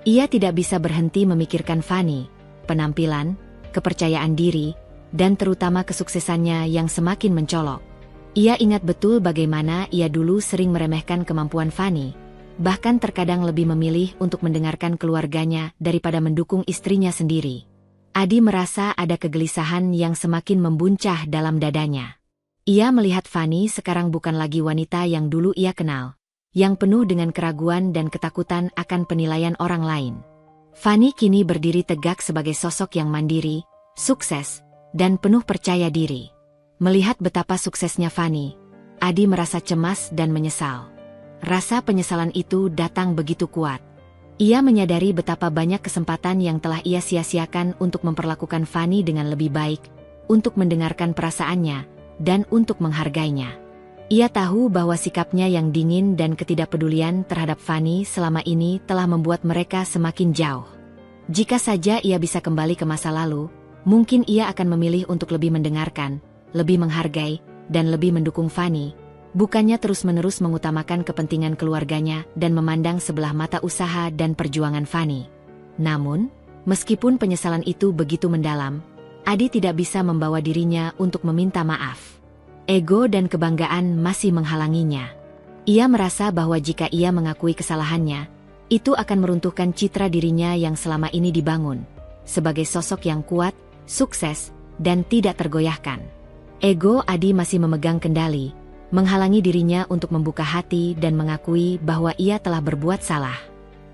Ia tidak bisa berhenti memikirkan Fanny, penampilan, kepercayaan diri, dan terutama kesuksesannya yang semakin mencolok. Ia ingat betul bagaimana ia dulu sering meremehkan kemampuan Fanny, bahkan terkadang lebih memilih untuk mendengarkan keluarganya daripada mendukung istrinya sendiri. Adi merasa ada kegelisahan yang semakin membuncah dalam dadanya. Ia melihat Fanny sekarang bukan lagi wanita yang dulu ia kenal, yang penuh dengan keraguan dan ketakutan akan penilaian orang lain. Fanny kini berdiri tegak sebagai sosok yang mandiri, sukses, dan penuh percaya diri. Melihat betapa suksesnya Fanny, Adi merasa cemas dan menyesal. Rasa penyesalan itu datang begitu kuat. Ia menyadari betapa banyak kesempatan yang telah ia sia-siakan untuk memperlakukan Fanny dengan lebih baik, untuk mendengarkan perasaannya, dan untuk menghargainya. Ia tahu bahwa sikapnya yang dingin dan ketidakpedulian terhadap Fanny selama ini telah membuat mereka semakin jauh. Jika saja ia bisa kembali ke masa lalu, mungkin ia akan memilih untuk lebih mendengarkan, lebih menghargai, dan lebih mendukung Fanny, bukannya terus-menerus mengutamakan kepentingan keluarganya dan memandang sebelah mata usaha dan perjuangan Fanny. Namun, meskipun penyesalan itu begitu mendalam, Adi tidak bisa membawa dirinya untuk meminta maaf. Ego dan kebanggaan masih menghalanginya. Ia merasa bahwa jika ia mengakui kesalahannya, itu akan meruntuhkan citra dirinya yang selama ini dibangun, sebagai sosok yang kuat, sukses, dan tidak tergoyahkan. Ego Adi masih memegang kendali, menghalangi dirinya untuk membuka hati dan mengakui bahwa ia telah berbuat salah.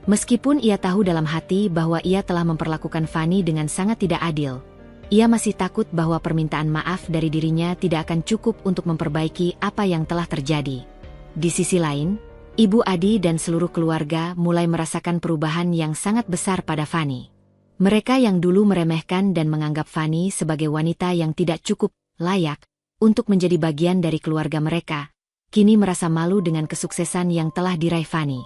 Meskipun ia tahu dalam hati bahwa ia telah memperlakukan Fanny dengan sangat tidak adil, ia masih takut bahwa permintaan maaf dari dirinya tidak akan cukup untuk memperbaiki apa yang telah terjadi. Di sisi lain, Ibu Adi dan seluruh keluarga mulai merasakan perubahan yang sangat besar pada Fanny. Mereka yang dulu meremehkan dan menganggap Fanny sebagai wanita yang tidak cukup layak untuk menjadi bagian dari keluarga mereka, kini merasa malu dengan kesuksesan yang telah diraih Fanny.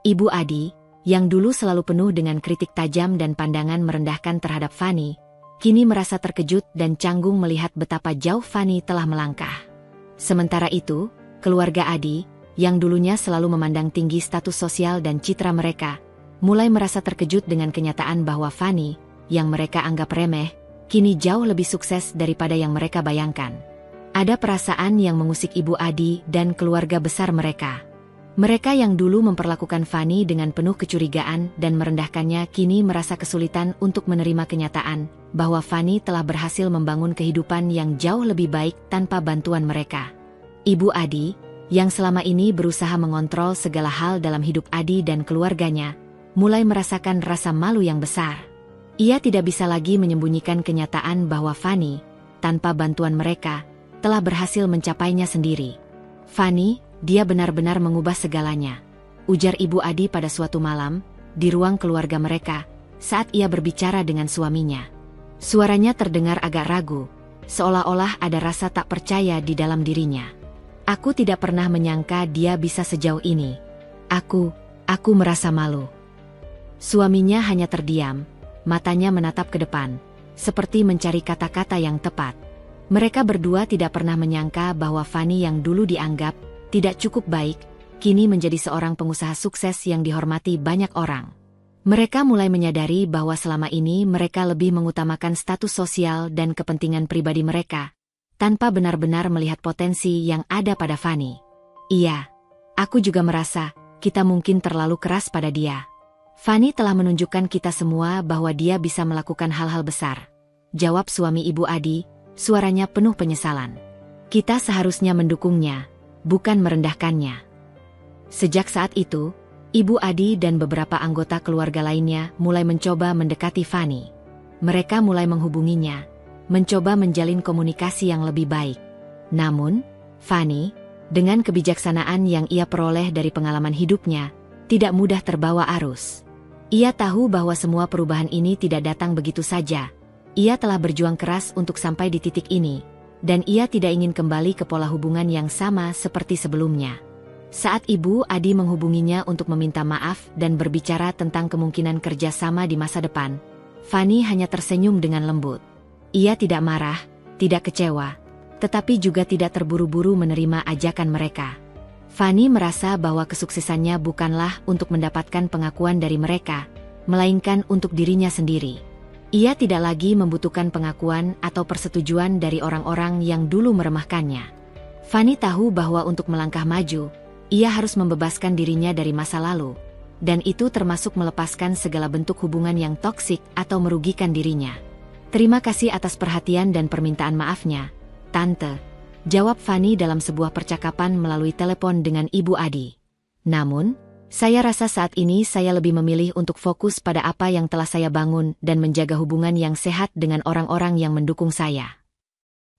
Ibu Adi, yang dulu selalu penuh dengan kritik tajam dan pandangan merendahkan terhadap Fanny, kini merasa terkejut dan canggung melihat betapa jauh Fanny telah melangkah. Sementara itu, keluarga Adi, yang dulunya selalu memandang tinggi status sosial dan citra mereka, mulai merasa terkejut dengan kenyataan bahwa Fanny, yang mereka anggap remeh, kini jauh lebih sukses daripada yang mereka bayangkan. Ada perasaan yang mengusik Ibu Adi dan keluarga besar mereka. Mereka yang dulu memperlakukan Fanny dengan penuh kecurigaan dan merendahkannya kini merasa kesulitan untuk menerima kenyataan bahwa Fanny telah berhasil membangun kehidupan yang jauh lebih baik tanpa bantuan mereka. Ibu Adi, yang selama ini berusaha mengontrol segala hal dalam hidup Adi dan keluarganya, mulai merasakan rasa malu yang besar. Ia tidak bisa lagi menyembunyikan kenyataan bahwa Fanny, tanpa bantuan mereka, telah berhasil mencapainya sendiri. Fanny, dia benar-benar mengubah segalanya, ujar Ibu Adi pada suatu malam, di ruang keluarga mereka, saat ia berbicara dengan suaminya. Suaranya terdengar agak ragu, seolah-olah ada rasa tak percaya di dalam dirinya. Aku tidak pernah menyangka dia bisa sejauh ini. Aku merasa malu. Suaminya hanya terdiam, matanya menatap ke depan, seperti mencari kata-kata yang tepat. Mereka berdua tidak pernah menyangka bahwa Fanny yang dulu dianggap tidak cukup baik, kini menjadi seorang pengusaha sukses yang dihormati banyak orang. Mereka mulai menyadari bahwa selama ini mereka lebih mengutamakan status sosial dan kepentingan pribadi mereka, tanpa benar-benar melihat potensi yang ada pada Fanny. Iya, aku juga merasa, kita mungkin terlalu keras pada dia. Fanny telah menunjukkan kita semua bahwa dia bisa melakukan hal-hal besar, jawab suami Ibu Adi, suaranya penuh penyesalan. Kita seharusnya mendukungnya, bukan merendahkannya. Sejak saat itu, Ibu Adi dan beberapa anggota keluarga lainnya mulai mencoba mendekati Fanny. Mereka mulai menghubunginya, mencoba menjalin komunikasi yang lebih baik. Namun, Fanny, Dengan kebijaksanaan yang ia peroleh dari pengalaman hidupnya, tidak mudah terbawa arus. Ia tahu bahwa semua perubahan ini tidak datang begitu saja. Ia telah berjuang keras untuk sampai di titik ini, dan ia tidak ingin kembali ke pola hubungan yang sama seperti sebelumnya. Saat Ibu Adi menghubunginya untuk meminta maaf dan berbicara tentang kemungkinan kerjasama di masa depan, Fanny hanya tersenyum dengan lembut. Ia tidak marah, tidak kecewa, tetapi juga tidak terburu-buru menerima ajakan mereka. Fanny merasa bahwa kesuksesannya bukanlah untuk mendapatkan pengakuan dari mereka, melainkan untuk dirinya sendiri. Ia tidak lagi membutuhkan pengakuan atau persetujuan dari orang-orang yang dulu meremehkannya. Fanny tahu bahwa untuk melangkah maju, ia harus membebaskan dirinya dari masa lalu, dan itu termasuk melepaskan segala bentuk hubungan yang toksik atau merugikan dirinya. "Terima kasih atas perhatian dan permintaan maafnya, Tante," jawab Fanny dalam sebuah percakapan melalui telepon dengan Ibu Adi. "Namun, saya rasa saat ini saya lebih memilih untuk fokus pada apa yang telah saya bangun dan menjaga hubungan yang sehat dengan orang-orang yang mendukung saya."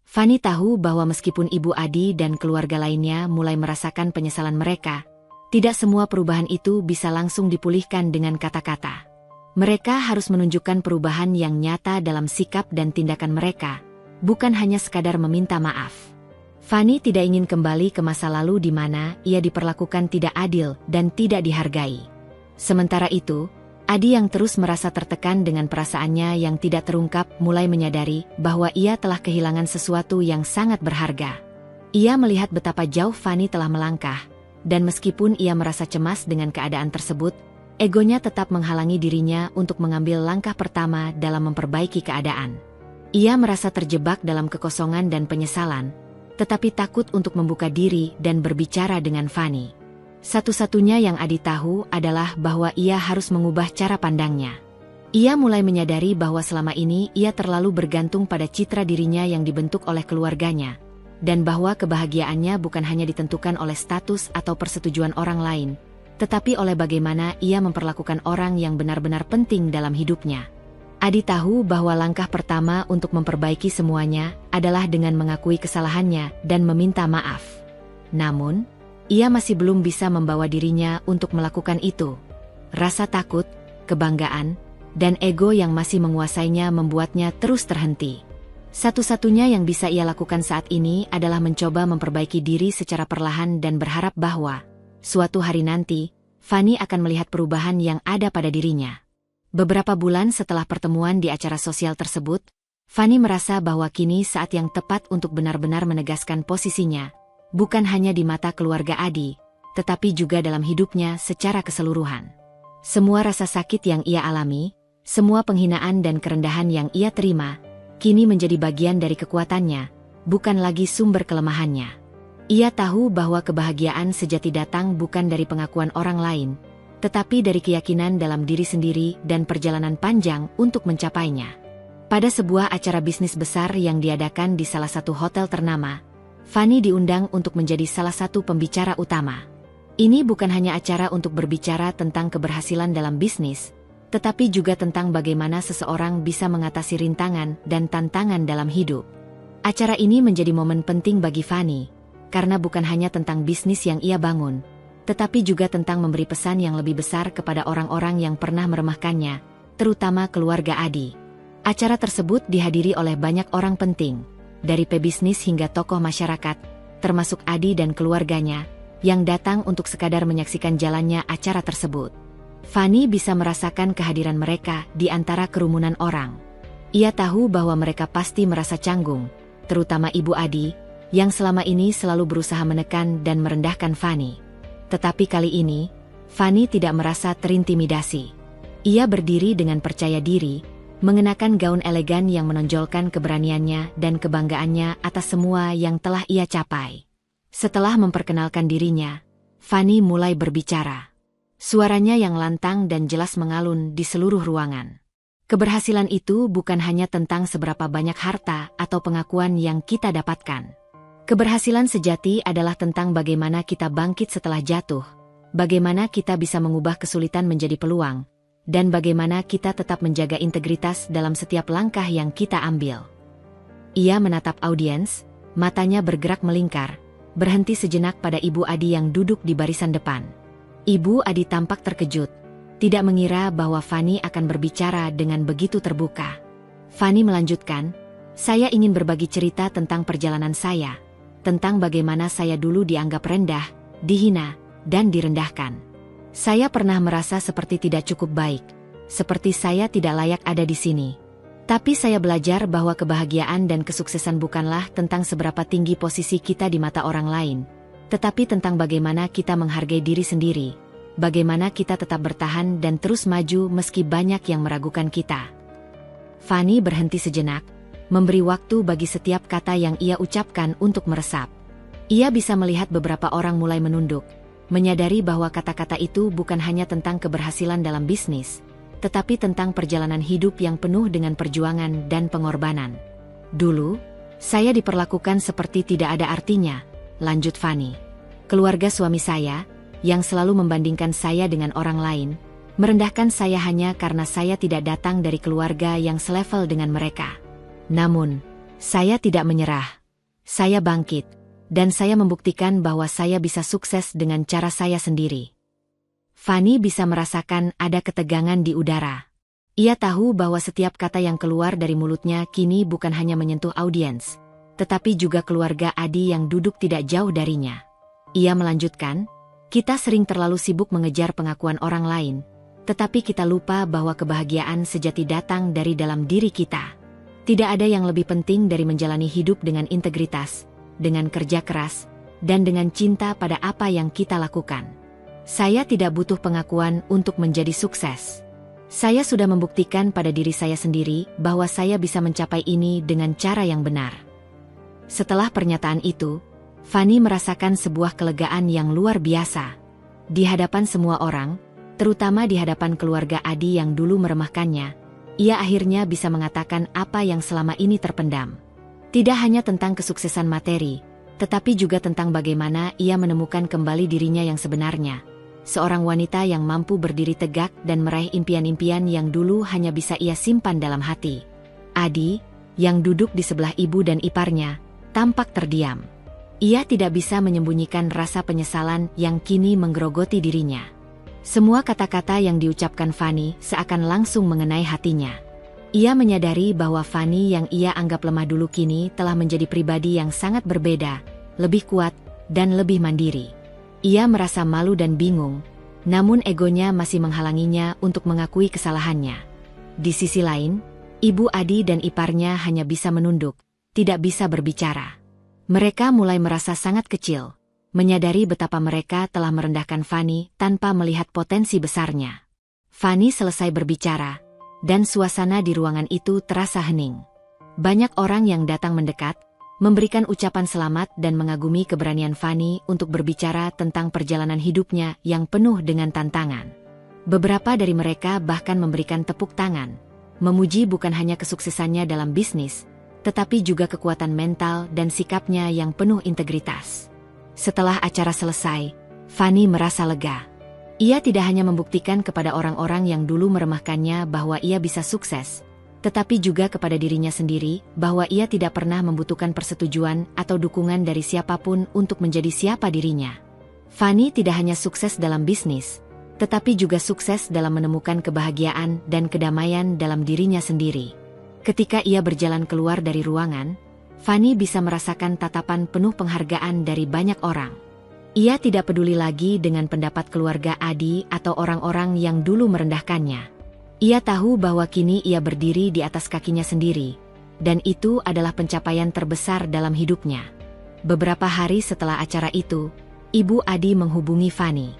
Fanny tahu bahwa meskipun Ibu Adi dan keluarga lainnya mulai merasakan penyesalan mereka, tidak semua perubahan itu bisa langsung dipulihkan dengan kata-kata. Mereka harus menunjukkan perubahan yang nyata dalam sikap dan tindakan mereka, bukan hanya sekadar meminta maaf. Fanny tidak ingin kembali ke masa lalu di mana ia diperlakukan tidak adil dan tidak dihargai. Sementara itu, Adi yang terus merasa tertekan dengan perasaannya yang tidak terungkap mulai menyadari bahwa ia telah kehilangan sesuatu yang sangat berharga. Ia melihat betapa jauh Fanny telah melangkah, dan meskipun ia merasa cemas dengan keadaan tersebut, egonya tetap menghalangi dirinya untuk mengambil langkah pertama dalam memperbaiki keadaan. Ia merasa terjebak dalam kekosongan dan penyesalan, tetapi takut untuk membuka diri dan berbicara dengan Fanny. Satu-satunya yang Adi tahu adalah bahwa ia harus mengubah cara pandangnya. Ia mulai menyadari bahwa selama ini ia terlalu bergantung pada citra dirinya yang dibentuk oleh keluarganya, dan bahwa kebahagiaannya bukan hanya ditentukan oleh status atau persetujuan orang lain, tetapi oleh bagaimana ia memperlakukan orang yang benar-benar penting dalam hidupnya. Adi tahu bahwa langkah pertama untuk memperbaiki semuanya adalah dengan mengakui kesalahannya dan meminta maaf. Namun, ia masih belum bisa membawa dirinya untuk melakukan itu. Rasa takut, kebanggaan, dan ego yang masih menguasainya membuatnya terus terhenti. Satu-satunya yang bisa ia lakukan saat ini adalah mencoba memperbaiki diri secara perlahan dan berharap bahwa suatu hari nanti, Fanny akan melihat perubahan yang ada pada dirinya. Beberapa bulan setelah pertemuan di acara sosial tersebut, Fanny merasa bahwa kini saat yang tepat untuk benar-benar menegaskan posisinya, bukan hanya di mata keluarga Adi, tetapi juga dalam hidupnya secara keseluruhan. Semua rasa sakit yang ia alami, semua penghinaan dan kerendahan yang ia terima, kini menjadi bagian dari kekuatannya, bukan lagi sumber kelemahannya. Ia tahu bahwa kebahagiaan sejati datang bukan dari pengakuan orang lain, tetapi dari keyakinan dalam diri sendiri dan perjalanan panjang untuk mencapainya. Pada sebuah acara bisnis besar yang diadakan di salah satu hotel ternama, Fanny diundang untuk menjadi salah satu pembicara utama. Ini bukan hanya acara untuk berbicara tentang keberhasilan dalam bisnis, tetapi juga tentang bagaimana seseorang bisa mengatasi rintangan dan tantangan dalam hidup. Acara ini menjadi momen penting bagi Fanny, karena bukan hanya tentang bisnis yang ia bangun, tetapi juga tentang memberi pesan yang lebih besar kepada orang-orang yang pernah meremehkannya, terutama keluarga Adi. Acara tersebut dihadiri oleh banyak orang penting, dari pebisnis hingga tokoh masyarakat, termasuk Adi dan keluarganya, yang datang untuk sekadar menyaksikan jalannya acara tersebut. Fanny bisa merasakan kehadiran mereka di antara kerumunan orang. Ia tahu bahwa mereka pasti merasa canggung, terutama Ibu Adi, yang selama ini selalu berusaha menekan dan merendahkan Fanny. Tetapi kali ini, Fanny tidak merasa terintimidasi. Ia berdiri dengan percaya diri, mengenakan gaun elegan yang menonjolkan keberaniannya dan kebanggaannya atas semua yang telah ia capai. Setelah memperkenalkan dirinya, Fanny mulai berbicara. Suaranya yang lantang dan jelas mengalun di seluruh ruangan. Keberhasilan itu bukan hanya tentang seberapa banyak harta atau pengakuan yang kita dapatkan. Keberhasilan sejati adalah tentang bagaimana kita bangkit setelah jatuh, bagaimana kita bisa mengubah kesulitan menjadi peluang, dan bagaimana kita tetap menjaga integritas dalam setiap langkah yang kita ambil. Ia menatap audiens, matanya bergerak melingkar, berhenti sejenak pada Ibu Adi yang duduk di barisan depan. Ibu Adi tampak terkejut, tidak mengira bahwa Fani akan berbicara dengan begitu terbuka. Fani melanjutkan, "Saya ingin berbagi cerita tentang perjalanan saya, tentang bagaimana saya dulu dianggap rendah, dihina, dan direndahkan. Saya pernah merasa seperti tidak cukup baik, seperti saya tidak layak ada di sini. Tapi saya belajar bahwa kebahagiaan dan kesuksesan bukanlah tentang seberapa tinggi posisi kita di mata orang lain, tetapi tentang bagaimana kita menghargai diri sendiri, bagaimana kita tetap bertahan dan terus maju meski banyak yang meragukan kita." Fani berhenti sejenak, memberi waktu bagi setiap kata yang ia ucapkan untuk meresap. Ia bisa melihat beberapa orang mulai menunduk, menyadari bahwa kata-kata itu bukan hanya tentang keberhasilan dalam bisnis, tetapi tentang perjalanan hidup yang penuh dengan perjuangan dan pengorbanan. "Dulu, saya diperlakukan seperti tidak ada artinya," lanjut Fani. "Keluarga suami saya, yang selalu membandingkan saya dengan orang lain, merendahkan saya hanya karena saya tidak datang dari keluarga yang selevel dengan mereka. Namun, saya tidak menyerah. Saya bangkit, dan saya membuktikan bahwa saya bisa sukses dengan cara saya sendiri." Fani bisa merasakan ada ketegangan di udara. Ia tahu bahwa setiap kata yang keluar dari mulutnya kini bukan hanya menyentuh audiens, tetapi juga keluarga Adi yang duduk tidak jauh darinya. Ia melanjutkan, "Kita sering terlalu sibuk mengejar pengakuan orang lain, tetapi kita lupa bahwa kebahagiaan sejati datang dari dalam diri kita. Tidak ada yang lebih penting dari menjalani hidup dengan integritas, dengan kerja keras, dan dengan cinta pada apa yang kita lakukan. Saya tidak butuh pengakuan untuk menjadi sukses. Saya sudah membuktikan pada diri saya sendiri bahwa saya bisa mencapai ini dengan cara yang benar." Setelah pernyataan itu, Fani merasakan sebuah kelegaan yang luar biasa. Di hadapan semua orang, terutama di hadapan keluarga Adi yang dulu meremehkannya, ia akhirnya bisa mengatakan apa yang selama ini terpendam. Tidak hanya tentang kesuksesan materi, tetapi juga tentang bagaimana ia menemukan kembali dirinya yang sebenarnya. Seorang wanita yang mampu berdiri tegak dan meraih impian-impian yang dulu hanya bisa ia simpan dalam hati. Adi, yang duduk di sebelah ibu dan iparnya, tampak terdiam. Ia tidak bisa menyembunyikan rasa penyesalan yang kini menggerogoti dirinya. Semua kata-kata yang diucapkan Fani seakan langsung mengenai hatinya. Ia menyadari bahwa Fani yang ia anggap lemah dulu kini telah menjadi pribadi yang sangat berbeda, lebih kuat, dan lebih mandiri. Ia merasa malu dan bingung, namun egonya masih menghalanginya untuk mengakui kesalahannya. Di sisi lain, Ibu Adi dan iparnya hanya bisa menunduk, tidak bisa berbicara. Mereka mulai merasa sangat kecil, menyadari betapa mereka telah merendahkan Fani tanpa melihat potensi besarnya. Fani selesai berbicara, dan suasana di ruangan itu terasa hening. Banyak orang yang datang mendekat, memberikan ucapan selamat dan mengagumi keberanian Fani untuk berbicara tentang perjalanan hidupnya yang penuh dengan tantangan. Beberapa dari mereka bahkan memberikan tepuk tangan, memuji bukan hanya kesuksesannya dalam bisnis, tetapi juga kekuatan mental dan sikapnya yang penuh integritas. Setelah acara selesai, Fani merasa lega. Ia tidak hanya membuktikan kepada orang-orang yang dulu meremehkannya bahwa ia bisa sukses, tetapi juga kepada dirinya sendiri bahwa ia tidak pernah membutuhkan persetujuan atau dukungan dari siapapun untuk menjadi siapa dirinya. Fani tidak hanya sukses dalam bisnis, tetapi juga sukses dalam menemukan kebahagiaan dan kedamaian dalam dirinya sendiri. Ketika ia berjalan keluar dari ruangan, Fani bisa merasakan tatapan penuh penghargaan dari banyak orang. Ia tidak peduli lagi dengan pendapat keluarga Adi atau orang-orang yang dulu merendahkannya. Ia tahu bahwa kini ia berdiri di atas kakinya sendiri, dan itu adalah pencapaian terbesar dalam hidupnya. Beberapa hari setelah acara itu, Ibu Adi menghubungi Fani.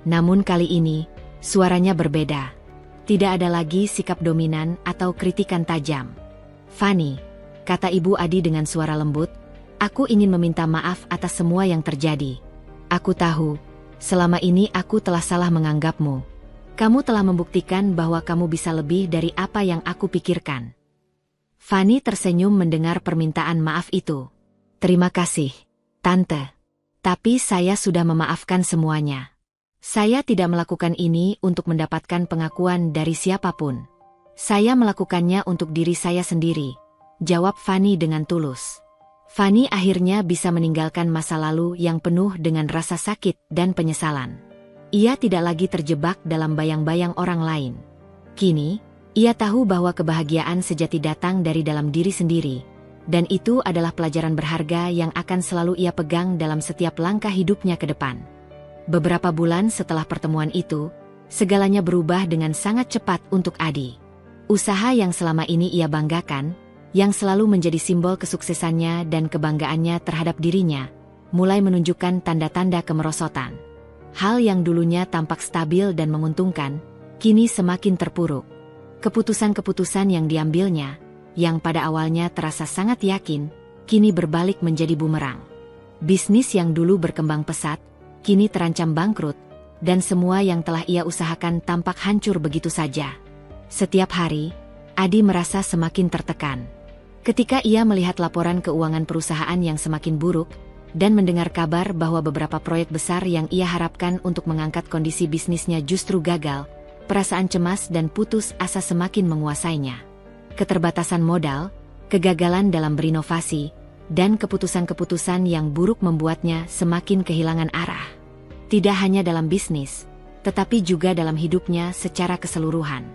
Namun kali ini, suaranya berbeda. Tidak ada lagi sikap dominan atau kritikan tajam. "Fani," kata Ibu Adi dengan suara lembut, "aku ingin meminta maaf atas semua yang terjadi. Aku tahu, selama ini aku telah salah menganggapmu. Kamu telah membuktikan bahwa kamu bisa lebih dari apa yang aku pikirkan." Fani tersenyum mendengar permintaan maaf itu. "Terima kasih, Tante. Tapi saya sudah memaafkan semuanya. Saya tidak melakukan ini untuk mendapatkan pengakuan dari siapapun. Saya melakukannya untuk diri saya sendiri," jawab Fani dengan tulus. Fanny akhirnya bisa meninggalkan masa lalu yang penuh dengan rasa sakit dan penyesalan. Ia tidak lagi terjebak dalam bayang-bayang orang lain. Kini, ia tahu bahwa kebahagiaan sejati datang dari dalam diri sendiri, dan itu adalah pelajaran berharga yang akan selalu ia pegang dalam setiap langkah hidupnya ke depan. Beberapa bulan setelah pertemuan itu, segalanya berubah dengan sangat cepat untuk Adi. Usaha yang selama ini ia banggakan, yang selalu menjadi simbol kesuksesannya dan kebanggaannya terhadap dirinya, mulai menunjukkan tanda-tanda kemerosotan. Hal yang dulunya tampak stabil dan menguntungkan, kini semakin terpuruk. Keputusan-keputusan yang diambilnya, yang pada awalnya terasa sangat yakin, kini berbalik menjadi bumerang. Bisnis yang dulu berkembang pesat, kini terancam bangkrut, dan semua yang telah ia usahakan tampak hancur begitu saja. Setiap hari, Adi merasa semakin tertekan. Ketika ia melihat laporan keuangan perusahaan yang semakin buruk, dan mendengar kabar bahwa beberapa proyek besar yang ia harapkan untuk mengangkat kondisi bisnisnya justru gagal, perasaan cemas dan putus asa semakin menguasainya. Keterbatasan modal, kegagalan dalam berinovasi, dan keputusan-keputusan yang buruk membuatnya semakin kehilangan arah. Tidak hanya dalam bisnis, tetapi juga dalam hidupnya secara keseluruhan.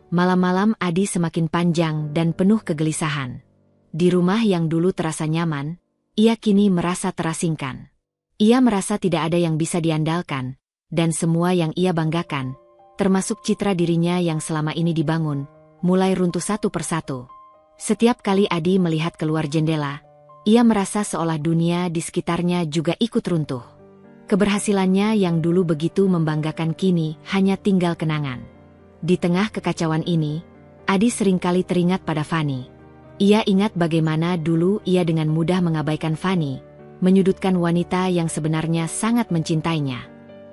Malam-malam Adi semakin panjang dan penuh kegelisahan. Di rumah yang dulu terasa nyaman, ia kini merasa terasingkan. Ia merasa tidak ada yang bisa diandalkan, dan semua yang ia banggakan, termasuk citra dirinya yang selama ini dibangun, mulai runtuh satu persatu. Setiap kali Adi melihat keluar jendela, ia merasa seolah dunia di sekitarnya juga ikut runtuh. Keberhasilannya yang dulu begitu membanggakan kini hanya tinggal kenangan. Di tengah kekacauan ini, Adi seringkali teringat pada Fanny. Ia ingat bagaimana dulu ia dengan mudah mengabaikan Fanny, menyudutkan wanita yang sebenarnya sangat mencintainya.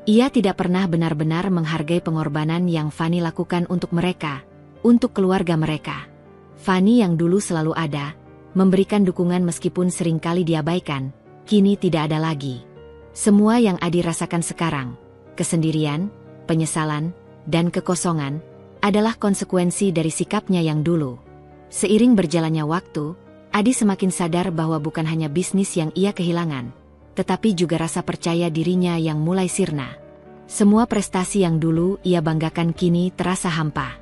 Ia tidak pernah benar-benar menghargai pengorbanan yang Fanny lakukan untuk mereka, untuk keluarga mereka. Fanny yang dulu selalu ada, memberikan dukungan meskipun seringkali diabaikan, kini tidak ada lagi. Semua yang Adi rasakan sekarang, kesendirian, penyesalan, dan kekosongan, adalah konsekuensi dari sikapnya yang dulu. Seiring berjalannya waktu, Adi semakin sadar bahwa bukan hanya bisnis yang ia kehilangan, tetapi juga rasa percaya dirinya yang mulai sirna. Semua prestasi yang dulu ia banggakan kini terasa hampa.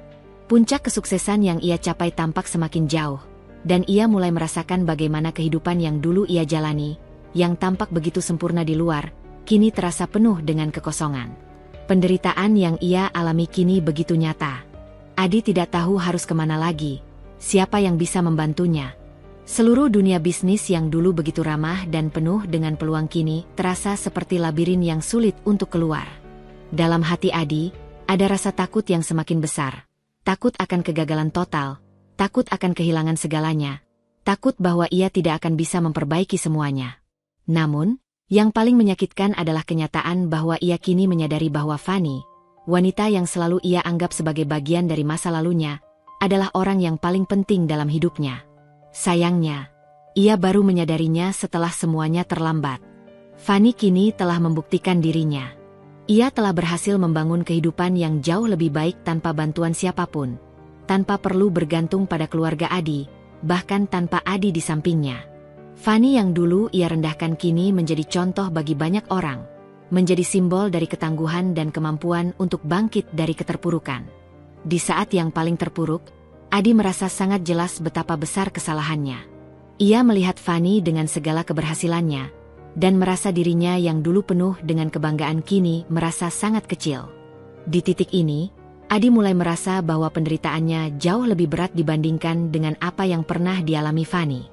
Puncak kesuksesan yang ia capai tampak semakin jauh, dan ia mulai merasakan bagaimana kehidupan yang dulu ia jalani, yang tampak begitu sempurna di luar, kini terasa penuh dengan kekosongan. Penderitaan yang ia alami kini begitu nyata. Adi tidak tahu harus kemana lagi, siapa yang bisa membantunya. Seluruh dunia bisnis yang dulu begitu ramah dan penuh dengan peluang kini terasa seperti labirin yang sulit untuk keluar. Dalam hati Adi, ada rasa takut yang semakin besar. Takut akan kegagalan total, takut akan kehilangan segalanya, takut bahwa ia tidak akan bisa memperbaiki semuanya. Namun, yang paling menyakitkan adalah kenyataan bahwa ia kini menyadari bahwa Fanny, wanita yang selalu ia anggap sebagai bagian dari masa lalunya, adalah orang yang paling penting dalam hidupnya. Sayangnya, ia baru menyadarinya setelah semuanya terlambat. Fanny kini telah membuktikan dirinya. Ia telah berhasil membangun kehidupan yang jauh lebih baik tanpa bantuan siapapun, tanpa perlu bergantung pada keluarga Adi, bahkan tanpa Adi di sampingnya. Fanny yang dulu ia rendahkan kini menjadi contoh bagi banyak orang, menjadi simbol dari ketangguhan dan kemampuan untuk bangkit dari keterpurukan. Di saat yang paling terpuruk, Adi merasa sangat jelas betapa besar kesalahannya. Ia melihat Fanny dengan segala keberhasilannya, dan merasa dirinya yang dulu penuh dengan kebanggaan kini merasa sangat kecil. Di titik ini, Adi mulai merasa bahwa penderitaannya jauh lebih berat dibandingkan dengan apa yang pernah dialami Fanny.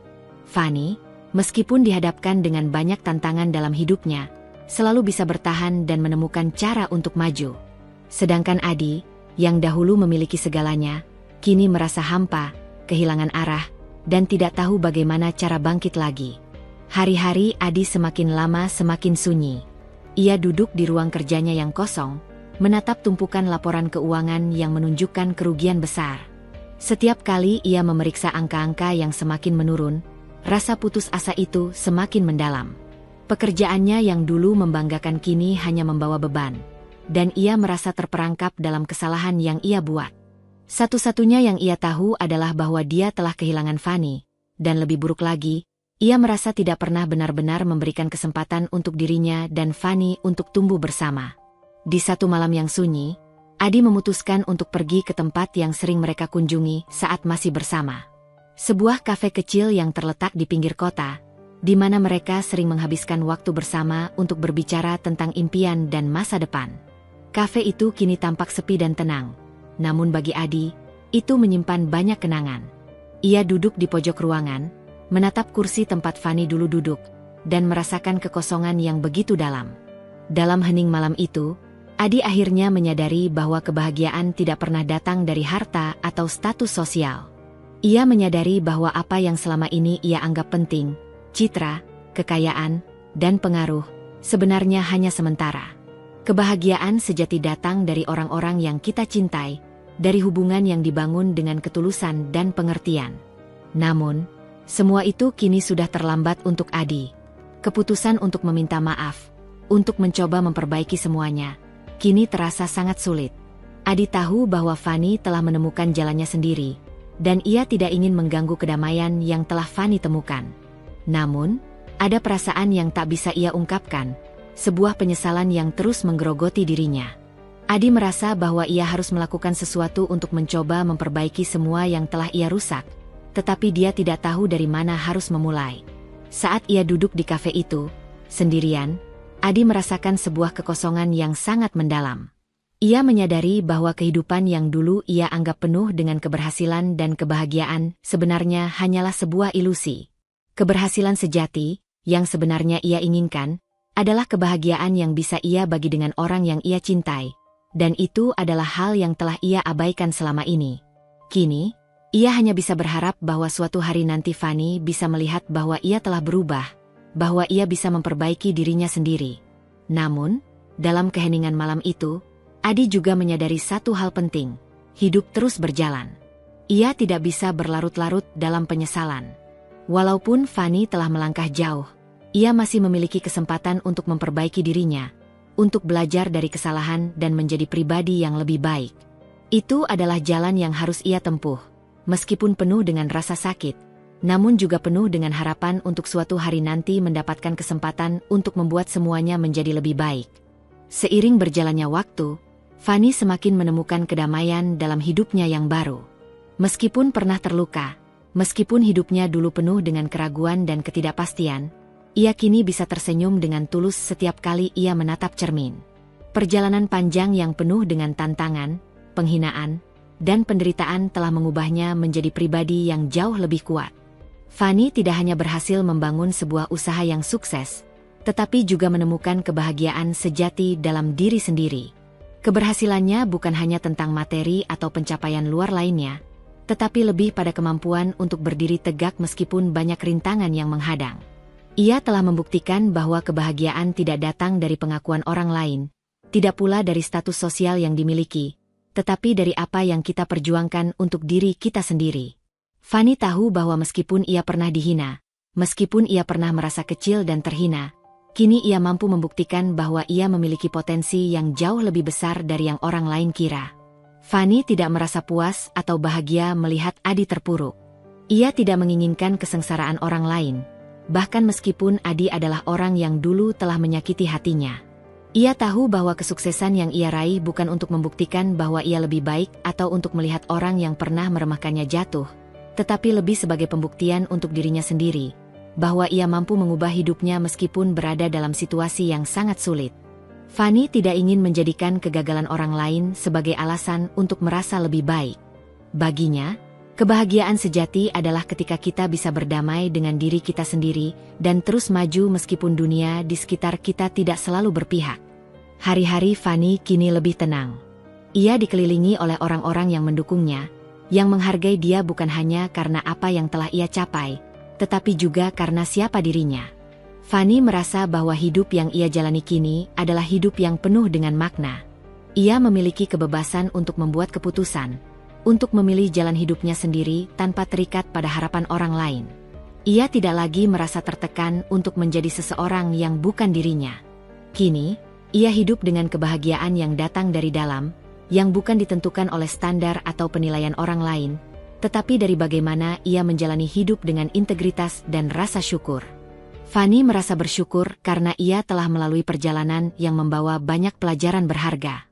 Fanny, meskipun dihadapkan dengan banyak tantangan dalam hidupnya, selalu bisa bertahan dan menemukan cara untuk maju. Sedangkan Adi, yang dahulu memiliki segalanya, kini merasa hampa, kehilangan arah, dan tidak tahu bagaimana cara bangkit lagi. Hari-hari Adi semakin lama semakin sunyi. Ia duduk di ruang kerjanya yang kosong, menatap tumpukan laporan keuangan yang menunjukkan kerugian besar. Setiap kali ia memeriksa angka-angka yang semakin menurun, rasa putus asa itu semakin mendalam. Pekerjaannya yang dulu membanggakan kini hanya membawa beban, dan ia merasa terperangkap dalam kesalahan yang ia buat. Satu-satunya yang ia tahu adalah bahwa dia telah kehilangan Fanny, dan lebih buruk lagi, Ia merasa tidak pernah benar-benar memberikan kesempatan untuk dirinya dan Fanny untuk tumbuh bersama. Di satu malam yang sunyi, Adi memutuskan untuk pergi ke tempat yang sering mereka kunjungi saat masih bersama. Sebuah kafe kecil yang terletak di pinggir kota, di mana mereka sering menghabiskan waktu bersama untuk berbicara tentang impian dan masa depan. Kafe itu kini tampak sepi dan tenang, namun bagi Adi, itu menyimpan banyak kenangan. Ia duduk di pojok ruangan, menatap kursi tempat Fanny dulu duduk, dan merasakan kekosongan yang begitu dalam. Dalam hening malam itu, Adi akhirnya menyadari bahwa kebahagiaan tidak pernah datang dari harta atau status sosial. Ia menyadari bahwa apa yang selama ini ia anggap penting, citra, kekayaan, dan pengaruh, sebenarnya hanya sementara. Kebahagiaan sejati datang dari orang-orang yang kita cintai, dari hubungan yang dibangun dengan ketulusan dan pengertian. Namun, semua itu kini sudah terlambat untuk Adi. Keputusan untuk meminta maaf, untuk mencoba memperbaiki semuanya, kini terasa sangat sulit. Adi tahu bahwa Fanny telah menemukan jalannya sendiri, dan ia tidak ingin mengganggu kedamaian yang telah Fanny temukan. Namun, ada perasaan yang tak bisa ia ungkapkan, sebuah penyesalan yang terus menggerogoti dirinya. Adi merasa bahwa ia harus melakukan sesuatu untuk mencoba memperbaiki semua yang telah ia rusak, tetapi dia tidak tahu dari mana harus memulai. Saat ia duduk di kafe itu, sendirian, Adi merasakan sebuah kekosongan yang sangat mendalam. Ia menyadari bahwa kehidupan yang dulu ia anggap penuh dengan keberhasilan dan kebahagiaan sebenarnya hanyalah sebuah ilusi. Keberhasilan sejati, yang sebenarnya ia inginkan, adalah kebahagiaan yang bisa ia bagi dengan orang yang ia cintai, dan itu adalah hal yang telah ia abaikan selama ini. Kini, ia hanya bisa berharap bahwa suatu hari nanti Fanny bisa melihat bahwa ia telah berubah, bahwa ia bisa memperbaiki dirinya sendiri. Namun, dalam keheningan malam itu, Adi juga menyadari satu hal penting, hidup terus berjalan. Ia tidak bisa berlarut-larut dalam penyesalan. Walaupun Fanny telah melangkah jauh, ia masih memiliki kesempatan untuk memperbaiki dirinya, untuk belajar dari kesalahan dan menjadi pribadi yang lebih baik. Itu adalah jalan yang harus ia tempuh, meskipun penuh dengan rasa sakit, namun juga penuh dengan harapan untuk suatu hari nanti mendapatkan kesempatan untuk membuat semuanya menjadi lebih baik. Seiring berjalannya waktu, Fanny semakin menemukan kedamaian dalam hidupnya yang baru. Meskipun pernah terluka, meskipun hidupnya dulu penuh dengan keraguan dan ketidakpastian, ia kini bisa tersenyum dengan tulus setiap kali ia menatap cermin. Perjalanan panjang yang penuh dengan tantangan, penghinaan, dan penderitaan telah mengubahnya menjadi pribadi yang jauh lebih kuat. Fanny tidak hanya berhasil membangun sebuah usaha yang sukses, tetapi juga menemukan kebahagiaan sejati dalam diri sendiri. Keberhasilannya bukan hanya tentang materi atau pencapaian luar lainnya, tetapi lebih pada kemampuan untuk berdiri tegak meskipun banyak rintangan yang menghadang. Ia telah membuktikan bahwa kebahagiaan tidak datang dari pengakuan orang lain, tidak pula dari status sosial yang dimiliki, tetapi dari apa yang kita perjuangkan untuk diri kita sendiri. Fanny tahu bahwa meskipun ia pernah dihina, meskipun ia pernah merasa kecil dan terhina, kini ia mampu membuktikan bahwa ia memiliki potensi yang jauh lebih besar dari yang orang lain kira. Fanny tidak merasa puas atau bahagia melihat Adi terpuruk. Ia tidak menginginkan kesengsaraan orang lain, bahkan meskipun Adi adalah orang yang dulu telah menyakiti hatinya. Ia tahu bahwa kesuksesan yang ia raih bukan untuk membuktikan bahwa ia lebih baik atau untuk melihat orang yang pernah meremehkannya jatuh, tetapi lebih sebagai pembuktian untuk dirinya sendiri, bahwa ia mampu mengubah hidupnya meskipun berada dalam situasi yang sangat sulit. Fanny tidak ingin menjadikan kegagalan orang lain sebagai alasan untuk merasa lebih baik. Baginya, kebahagiaan sejati adalah ketika kita bisa berdamai dengan diri kita sendiri dan terus maju meskipun dunia di sekitar kita tidak selalu berpihak. Hari-hari Fanny kini lebih tenang. Ia dikelilingi oleh orang-orang yang mendukungnya, yang menghargai dia bukan hanya karena apa yang telah ia capai, tetapi juga karena siapa dirinya. Fanny merasa bahwa hidup yang ia jalani kini adalah hidup yang penuh dengan makna. Ia memiliki kebebasan untuk membuat keputusan, untuk memilih jalan hidupnya sendiri tanpa terikat pada harapan orang lain. Ia tidak lagi merasa tertekan untuk menjadi seseorang yang bukan dirinya. Kini, ia hidup dengan kebahagiaan yang datang dari dalam, yang bukan ditentukan oleh standar atau penilaian orang lain, tetapi dari bagaimana ia menjalani hidup dengan integritas dan rasa syukur. Fanny merasa bersyukur karena ia telah melalui perjalanan yang membawa banyak pelajaran berharga.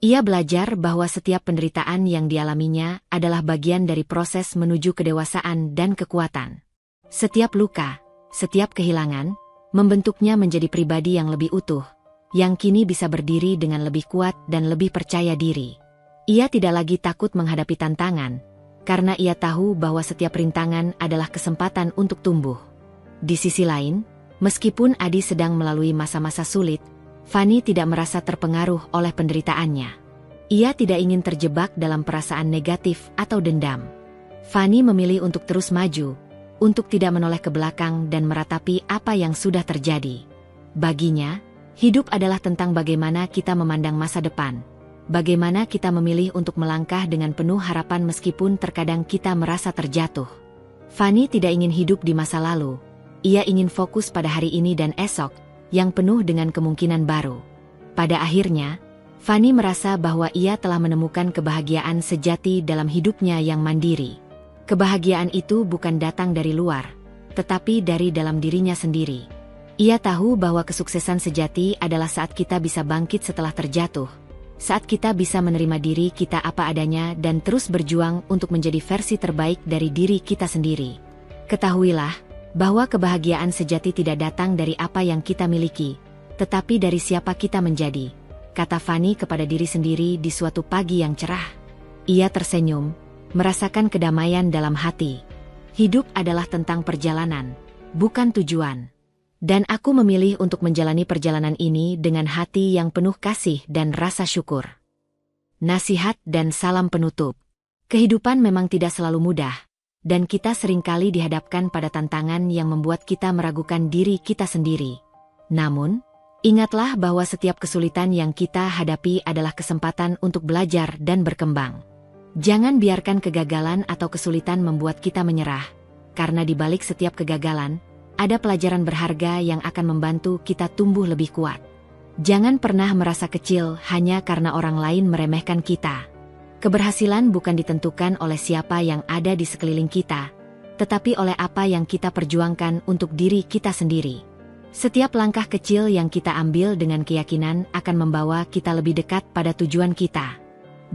Ia belajar bahwa setiap penderitaan yang dialaminya adalah bagian dari proses menuju kedewasaan dan kekuatan. Setiap luka, setiap kehilangan, membentuknya menjadi pribadi yang lebih utuh, yang kini bisa berdiri dengan lebih kuat dan lebih percaya diri. Ia tidak lagi takut menghadapi tantangan, karena ia tahu bahwa setiap rintangan adalah kesempatan untuk tumbuh. Di sisi lain, meskipun Adi sedang melalui masa-masa sulit, Fanny tidak merasa terpengaruh oleh penderitaannya. Ia tidak ingin terjebak dalam perasaan negatif atau dendam. Fanny memilih untuk terus maju, untuk tidak menoleh ke belakang dan meratapi apa yang sudah terjadi. Baginya, hidup adalah tentang bagaimana kita memandang masa depan. Bagaimana kita memilih untuk melangkah dengan penuh harapan meskipun terkadang kita merasa terjatuh. Fanny tidak ingin hidup di masa lalu. Ia ingin fokus pada hari ini dan esok, yang penuh dengan kemungkinan baru. Pada akhirnya, Fanny merasa bahwa ia telah menemukan kebahagiaan sejati dalam hidupnya yang mandiri. Kebahagiaan itu bukan datang dari luar, tetapi dari dalam dirinya sendiri. Ia tahu bahwa kesuksesan sejati adalah saat kita bisa bangkit setelah terjatuh, saat kita bisa menerima diri kita apa adanya dan terus berjuang untuk menjadi versi terbaik dari diri kita sendiri. Ketahuilah bahwa kebahagiaan sejati tidak datang dari apa yang kita miliki, tetapi dari siapa kita menjadi, kata Fanny kepada diri sendiri di suatu pagi yang cerah. Ia tersenyum, merasakan kedamaian dalam hati. Hidup adalah tentang perjalanan, bukan tujuan. Dan aku memilih untuk menjalani perjalanan ini dengan hati yang penuh kasih dan rasa syukur. Nasihat dan salam penutup. Kehidupan memang tidak selalu mudah, dan kita seringkali dihadapkan pada tantangan yang membuat kita meragukan diri kita sendiri. Namun, ingatlah bahwa setiap kesulitan yang kita hadapi adalah kesempatan untuk belajar dan berkembang. Jangan biarkan kegagalan atau kesulitan membuat kita menyerah, karena di balik setiap kegagalan, ada pelajaran berharga yang akan membantu kita tumbuh lebih kuat. Jangan pernah merasa kecil hanya karena orang lain meremehkan kita. Keberhasilan bukan ditentukan oleh siapa yang ada di sekeliling kita, tetapi oleh apa yang kita perjuangkan untuk diri kita sendiri. Setiap langkah kecil yang kita ambil dengan keyakinan akan membawa kita lebih dekat pada tujuan kita.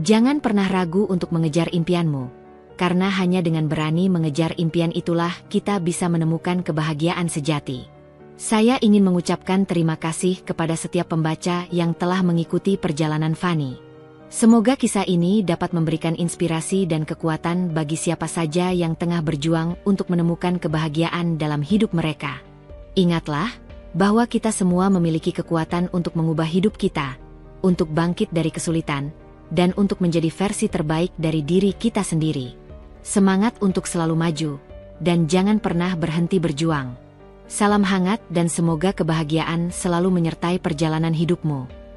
Jangan pernah ragu untuk mengejar impianmu, karena hanya dengan berani mengejar impian itulah kita bisa menemukan kebahagiaan sejati. Saya ingin mengucapkan terima kasih kepada setiap pembaca yang telah mengikuti perjalanan Fanny. Semoga kisah ini dapat memberikan inspirasi dan kekuatan bagi siapa saja yang tengah berjuang untuk menemukan kebahagiaan dalam hidup mereka. Ingatlah bahwa kita semua memiliki kekuatan untuk mengubah hidup kita, untuk bangkit dari kesulitan, dan untuk menjadi versi terbaik dari diri kita sendiri. Semangat untuk selalu maju, dan jangan pernah berhenti berjuang. Salam hangat dan semoga kebahagiaan selalu menyertai perjalanan hidupmu.